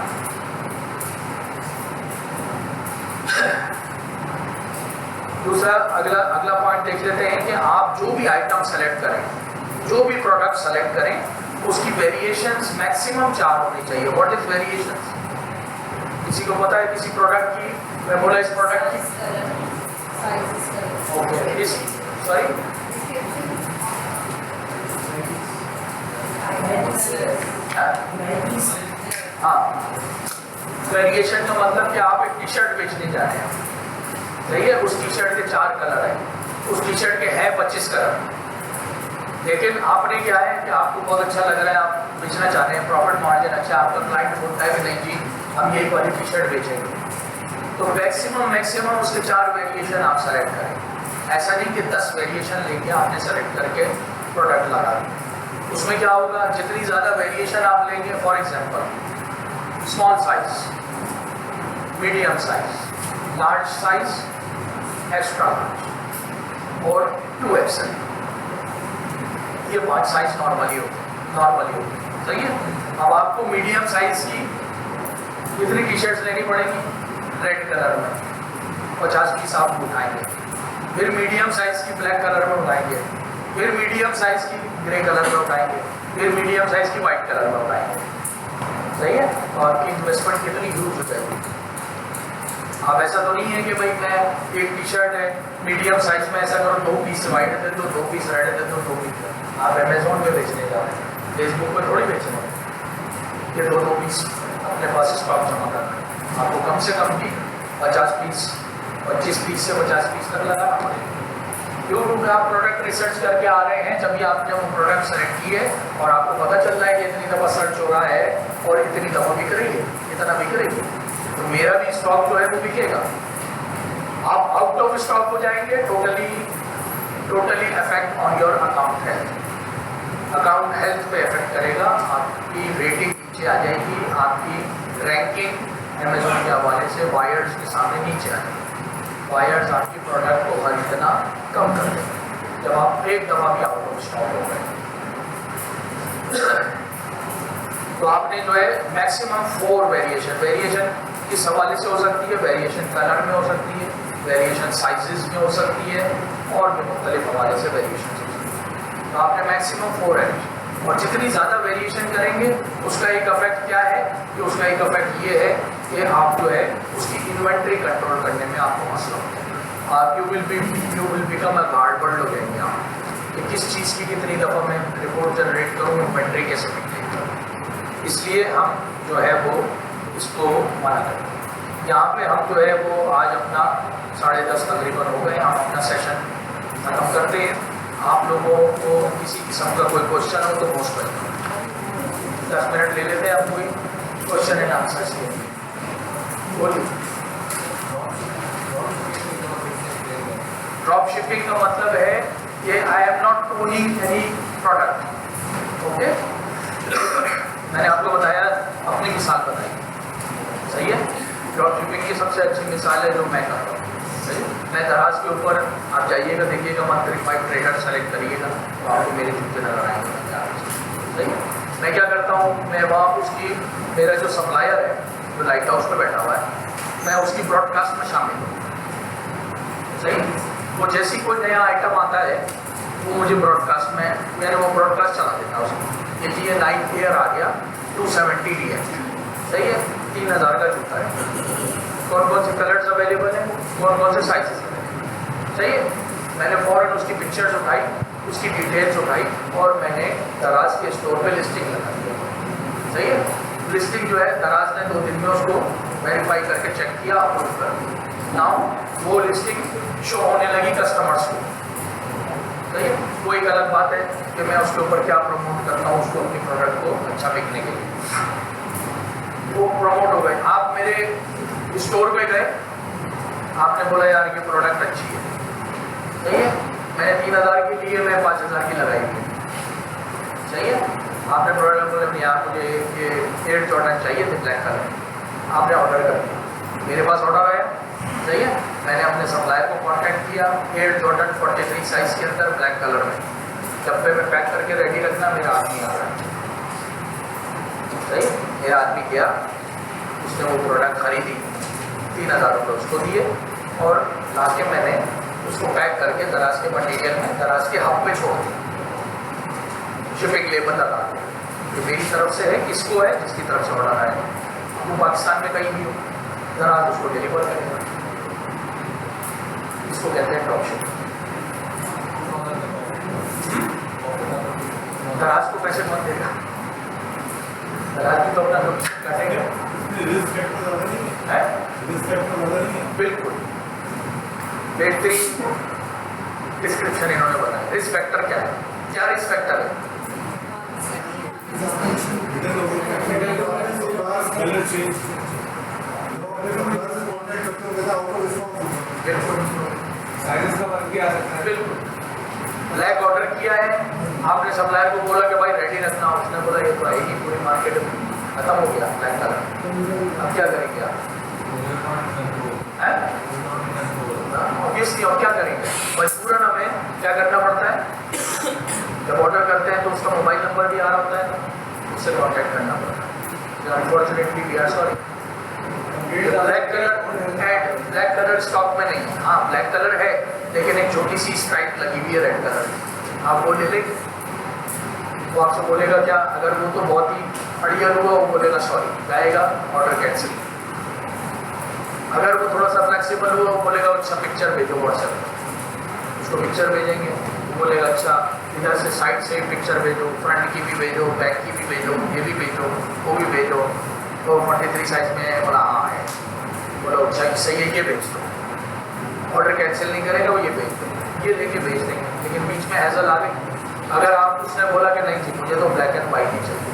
दूसरा अगला पॉइंट देख लेते हैं कि आप जो भी आइटम सेलेक्ट करें, जो भी प्रोडक्ट सेलेक्ट करें, उसकी वेरिएशंस मैक्सिमम 4 होनी चाहिए। What is variations? किसी को पता है किसी प्रोडक्ट की? मैं बोला इस प्रोडक्ट की ओके, इस सॉरी हाँ, वेरिएशन का मतलब कि आप एक टी शर्ट बेचने जा रहे हैं, सही है, उस टी शर्ट के 4 कलर हैं, उस टी शर्ट के हैं 25 कलर, लेकिन आपने क्या है कि आपको बहुत अच्छा लग रहा है, आप बेचना चाहते हैं, प्रॉफिट मार्जिन अच्छा, आपका क्लाइंट बोलता है कि नहीं जी हम ये वाली टी शर्ट बेचेंगे, तो मैक्सिमम उसके 4 वेरिएशन आप सेलेक्ट करें। ऐसा नहीं कि 10 वेरिएशन लेके आपने सेलेक्ट करके प्रोडक्ट लगा दिया। उसमें क्या होगा, जितनी ज़्यादा वेरिएशन आप लेंगे, for example small size, medium size, large size, extra large और 2XL, ये 5 साइज नॉर्मली होते हैं, सही है। अब आपको मीडियम साइज की कितनी टी शर्ट्स लेनी पड़ेगी? रेड कलर में 50 पीस आप उठाएंगे, फिर मीडियम साइज की ब्लैक कलर में उठाएंगे, फिर मीडियम साइज की ग्रे कलर में उठाएंगे, फिर मीडियम साइज की वाइट कलर में उठाएंगे, सही है। और आपकी इन्वेस्टमेंट कितनी यूज हो जाएगी। अब ऐसा तो नहीं है कि भाई मैं एक टी शर्ट है मीडियम साइज में, ऐसा करो 2 पीस वाइट दे दो, 2 पीस रेड दे दो, 2 पीस। आप अमेज़ॉन पे बेचने जा रहे हैं, फेसबुक पर थोड़ी बेचने हैं। ये 2 पीस अपने पास स्टॉक जमा करना है, आपको कम से कम भी 50 पीस, 25 पीस से 50 पीस तक लगाना पड़ेगा। यूट्यूब पे आप प्रोडक्ट रिसर्च करके आ रहे हैं, जब भी आपने वो प्रोडक्ट सेलेक्ट किए और आपको पता चल रहा है कि इतनी दफ़ा सर्च हो रहा है और इतनी दफ़ा बिक रही है, इतना बिक रही है, तो मेरा भी स्टॉक जो है वो बिकेगा। आप आउट ऑफ स्टॉक हो जाएंगे, totally effect on your account health पे इफेक्ट करेगा, आपकी रेटिंग नीचे आ जाएगी, आपकी रैंकिंग अमेज़ॉन के हवाले से बायर्स के सामने नीचे आ जाएगी। बायर्स आपकी प्रोडक्ट को खरीदना कम कर देंगे जब आप एक दफ़ा भी आउट ऑफ स्टॉक हो गए। तो आपने जो है मैक्सिमम 4 वेरिएशन किस हवाले से हो सकती है, वेरिएशन कलर में हो सकती है, वेरिएशन साइजेस में हो सकती है, और भी मुख्तलिफ हवाले से वेरिएशन हो सकती है। तो आपने मैक्सिमम 4 है, और जितनी ज़्यादा वेरिएशन करेंगे उसका एक इफेक्ट क्या है कि उसका एक इफेक्ट ये है कि आप जो है उसकी इन्वेंट्री कंट्रोल करने में आपको मसला होता है। आप यू विल बिकम अ गार्डबर्ड हो जाएंगे आप कि किस चीज़ की कितनी दफ़ा मैं रिपोर्ट जनरेट करूँ, इन्वेंट्री कैसे मेंटेन करूँ। इसलिए हम जो है वो इसको मना करते हैं। यहाँ पे हम जो है वो आज अपना 10:30 तकरीबन हो गए, हम अपना सेशन खत्म करते हैं। आप लोगों को किसी किस्म का कोई क्वेश्चन हो तो पोस्ट करें, 10 मिनट ले लेते हैं, आप कोई क्वेश्चन एंड आंसर से बोलिए। ड्रॉप शिपिंग का मतलब है कि I am not owning any product, okay. मैंने आपको बताया, अपनी मिसाल बताई, सही है। ड्रॉप शिपिंग की सबसे अच्छी मिसाल है जो मैं करता हूँ, सही है। मैं दराज के ऊपर आप जाइएगा, देखिएगा, मंथली 5 ट्रेडर सेलेक्ट करिएगा तो आपको मेरे जूते नजर आएंगे, सही है। मैं क्या करता हूँ, मैं वहाँ उसकी, मेरा जो सप्लायर है जो लाइट हाउस पर बैठा हुआ है, मैं उसकी ब्रॉडकास्ट में शामिल हूँ, सही। वो जैसी कोई नया आइटम आता है वो मुझे ब्रॉडकास्ट में, मैंने वो ब्रॉडकास्ट चला देता है उसको, ये जी 9 ईयर आ गया 270 DM, सही है, 3000 का जूता है, कौन कौन से कलर्स अवेलेबल हैं, कौन कौन से साइजेस हैं, सही है। मैंने फ़ौरन उसकी पिक्चर्स उठाई, उसकी डिटेल्स उठाई और मैंने दराज के स्टोर पे लिस्टिंग लगा दी, सही है। लिस्टिंग जो है दराज ने 2 दिन में उसको वेरीफाई करके चेक किया, अप्रूव कर दिया। नाउ वो लिस्टिंग शो होने लगी कस्टमर्स को, सही है। वो एक अलग बात है कि मैं उसके ऊपर क्या प्रमोट करता हूँ उसको, अपनी प्रोडक्ट को अच्छा बिकने के लिए। वो प्रमोट हो गए। आप मेरे स्टोर पे गए, आपने बोला यार ये प्रोडक्ट अच्छी है, सही है। मैंने 3000 की लिए, मैं 5000 की लगाई थी, सही है। आपने प्रोडक्ट बोले यार मुझे ये एयर जॉर्डन चाहिए थे ब्लैक कलर, आपने ऑर्डर कर दिया, मेरे पास ऑर्डर आया, सही है। मैंने अपने सप्लायर को कांटेक्ट किया, एयर जॉर्डन 43 साइज़ के अंदर ब्लैक कलर में, डब्बे में पैक करके रेडी रखना, मेरा आदमी आ रहा है, सही। मेरा आदमी गया, उसने वो प्रोडक्ट खरीदी, 3000 रुपये उसको दिए और ला के मैंने उसको पैक करके दराज के मटेरियल में दराज के हब पे छोड़ दिया, शिपिंग लेबल लगा दिया। ये मेरी तरफ से है, किसको है, जिसकी तरफ से ऑर्डर आए, वो पाकिस्तान में कहीं भी हो, दराज उसको डिलीवर करेगा। इसको कहते हैं ड्रॉप शिपिंग। दराज को पैसे कौन देगा, दराज की तो अपना काटेंगे, बिल्कुल बेहतरीन डिस्क्रिप्शन इन्होंने बनाया। रिस्क फैक्टर क्या है, क्या रिस्क फैक्टर है, बिल्कुल ब्लैक ऑर्डर किया है, आपने सप्लायर को बोला कि भाई रेडी रखना, उसने बोला ये तो आएगी पूरी मार्केट में, खत्म हो गया ब्लैक कलर, अब क्या करेंगे आप, ऑब्वियसली अब क्या करेंगे, मजबूरन हमें क्या करना पड़ता है, जब ऑर्डर करते हैं तो उसका मोबाइल नंबर भी आ रहा होता है, उससे कॉन्टैक्ट करना पड़ता है। Unfortunately we are sorry, black colour stock में नहीं है। हाँ ब्लैक कलर है, लेकिन एक छोटी सी स्ट्राइप लगी हुई है रेड कलर, आप वो ले लेंगे, वो आपसे बोलेगा क्या, अगर वो तो बहुत ही अड़ियल हुआ वो बोलेगा सॉरी, जाएगा ऑर्डर कैंसिल। अगर वो थोड़ा सा फ्लेक्सिबल हुआ वो बोलेगा अच्छा पिक्चर भेजो व्हाट्सएप पर, उसको पिक्चर भेजेंगे, वो बोलेगा अच्छा इधर से साइड से पिक्चर भेजो, फ्रंट की भी भेजो, बैक की भी भेजो, ये भी भेजो, वो भी भेजो, तो 43 साइज में है, बोला हाँ है, बोला अच्छा सही है ये भेज दो, ऑर्डर कैंसिल नहीं करेगा वो, ये भेज दो, ये लेके भेज देंगे। लेकिन बीच में हैजल आ गई, अगर आप उसने बोला कि नहीं जी मुझे तो ब्लैक एंड वाइट ही चाहिए,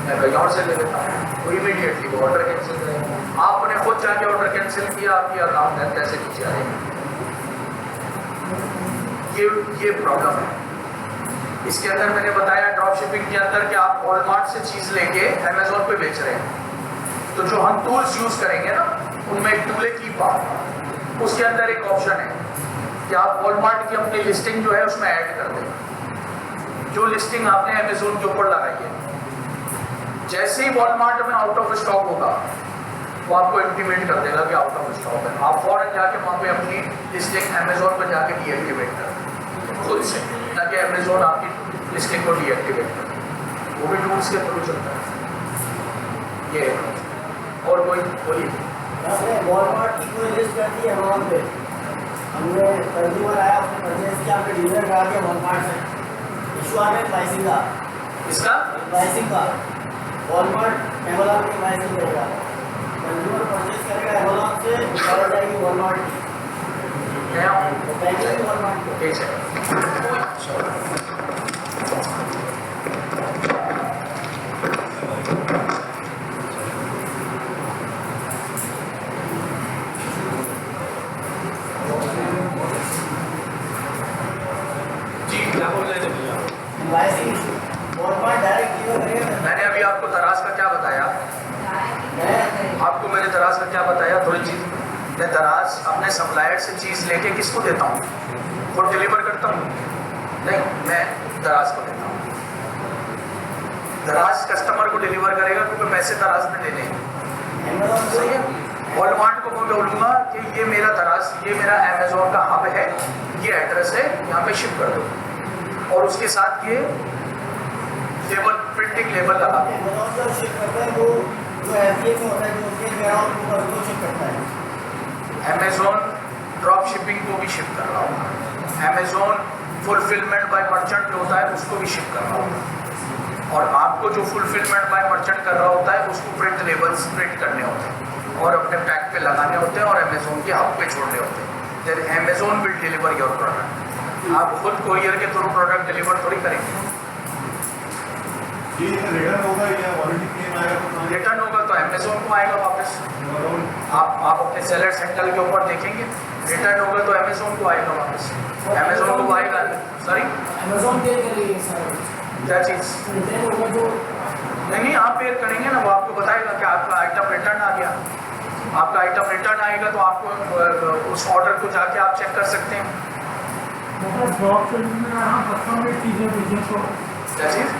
मैं कहीं और से ले लेता हूँ, तो इमीडिएटली वो ऑर्डर कैंसिल करेगा। आपने खुद जाके ऑर्डर कैंसिल किया, आपकी अकाउंट है कैसे नीचे आएगा, ये प्रॉब्लम है। इसके अंदर मैंने बताया ड्रॉप शिपिंग के अंदर कि आप वॉलमार्ट से चीज़ लेके अमेजोन पे बेच रहे हैं, तो जो हम टूल्स यूज़ करेंगे ना उनमें एक टूल है कीपा, उसके अंदर एक ऑप्शन है कि आप वॉलमार्ट की अपनी लिस्टिंग जो है उसमें ऐड कर दें, जो लिस्टिंग आपने अमेजोन के ऊपर लगाई है, जैसे ही वॉलमार्ट में आउट ऑफ स्टॉक होगा वो आपको इंटीमेट कर देगा कि आउट ऑफ स्टॉक है, आप फौरन जाके वहाँ पे अपनी लिस्टिंग अमेजोन पर जाके डीएक्टिवेट कर खुद से, ताकि अमेजोन आपकी लिस्टिंग को डीएक्टिवेट करे, वो भी टूल्स के थ्रू चलता है। ये और कोई बोलिए, वॉलमार्ट की कोई लिस्ट करती है वहाँ पे, हमने कंज्यूमर आया अपने परचेज किया, हमने डिलीवर करा दिया वॉलमार्ट से, इशू आ गया प्राइसिंग का, इसका प्राइसिंग का, वॉलमार्ट अमेजोन की प्राइसिंग करेगा, कंज्यूमर परचेज करेगा अमेजोन से, निकाल जाएगी वॉलमार्ट की, तो पैकेज वॉलमार्ट को ठीक है। मैंने अभी आपको दराज का क्या बताया, आपको मैंने दराज का क्या बताया, थोड़ी चीज मैं दराज अपने सप्लायर से चीज़ लेके किसको देता हूँ, वो डिलीवर करता हूँ नहीं, मैं दराज को देता हूँ, दराज कस्टमर को डिलीवर करेगा क्योंकि पैसे दराज में देने हैं, सही है। वॉलमार्ट को मैं बोलूँगा कि ये मेरा दराज, ये मेरा अमेजोन का हब है, ये एड्रेस है, यहाँ पे शिप कर दो, और उसके साथ ये लेबल, प्रिंटिंग लेबल लगा दो। जो FBA में होता है जो के वेयरहाउस को उसको शिप करता है। अमेजोन ड्रॉप शिपिंग को भी शिप कर रहा होगा, अमेजोन फुलफिलमेंट बाय मर्चेंट जो होता है उसको भी शिप कर रहा होगा, और आपको जो फुलफिलमेंट बाय मर्चेंट कर रहा होता है उसको प्रिंट लेबल्स प्रिंट करने होते हैं और अपने पैक पे लगाने होते हैं और अमेजोन के हब पे छोड़ने होते हैं। Then Amazon will deliver your product. आप खुद कोरियर के थ्रू प्रोडक्ट डिलीवर थोड़ी करेंगे। रिटर्न होगा या वारंटी क्लेम आएगा? रिटर्न होगा तो अमेजोन को आएगा वापस। आप अपने सेलर सेंटर के ऊपर देखेंगे, रिटर्न होगा तो अमेजोन को आएगा वापस। अमेजोन को आएगा, सॉरी अमेजोन पे करेगी सर क्या चीज़? रिटर्न होगा जो नहीं आप पेयर करेंगे ना, वो आपको बताएगा कि आपका आइटम रिटर्न आ गया। आपका आइटम रिटर्न आएगा तो आपको उस ऑर्डर को जाके आप चेक कर सकते हैं। मतलब ड्रॉप शिपिंग में हम कस्टम मेड चीज़ें बेचें तो क्या चीज़?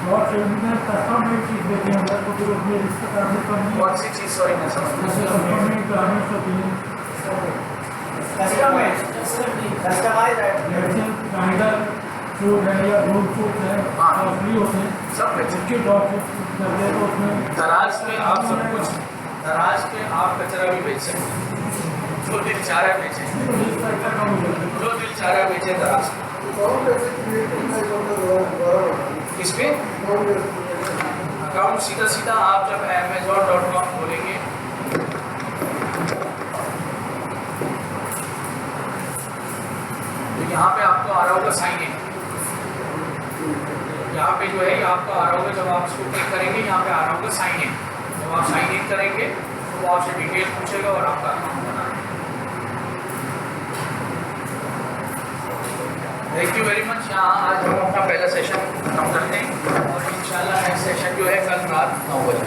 ड्रॉप शिपिंग में कस्टम मेड चीज़ बेचें अगर तो फिर उसमें रिस्क करने पर नहीं। कौन सी चीज़? सॉरी नहीं समझ। कस्टम मेड गारमेंट्स होती हैं, कस्टमाइज जैसे काइडर सूट है या रूम सूट है, हाँ। कॉस्टली होते हैं, सब बेचें। उसकी ड्रॉप शिपिंग करते हैं तो उसमें दराज पे आप सब कुछ, दराज पे आप कचरा भी बेच सकते हैं, जो दिल चाह रहा है बेचें, रिस्क फैक्टर कम हो जाता है। जो दिल चाह रहा है बेचें दराज पे। इस पे अकाउंट सीधा सीधा आप जब amazon.com खोलेंगे तो यहाँ पे आपको आ रहा होगा साइन इन। यहाँ पे जो है आपको आ रहा होगा, जब आप इसको क्लिक करेंगे यहाँ पे आ रहा होगा साइन इन। जब आप साइन इन करेंगे तो वो आपसे डिटेल पूछेगा और आपका account banana. Thank you very much. यहाँ आज हम अपना पहला सेशन खत्म करते हैं और इंशाल्लाह नेक्स्ट सेशन जो है कल रात 9 बजे।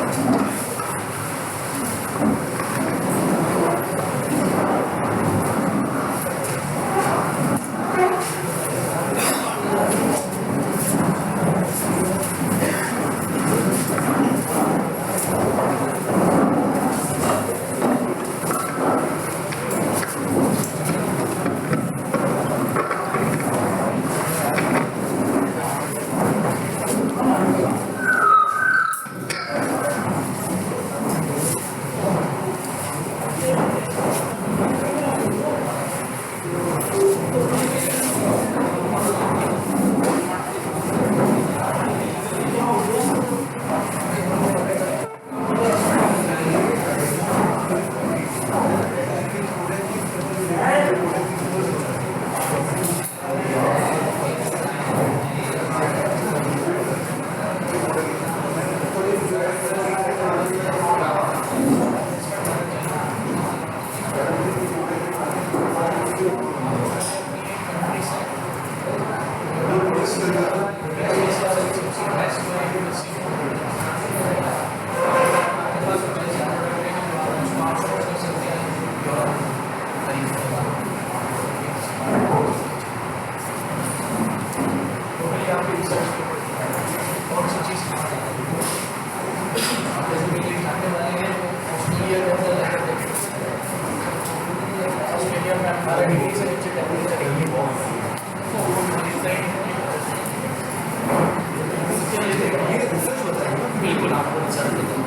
बिल्कुल आपको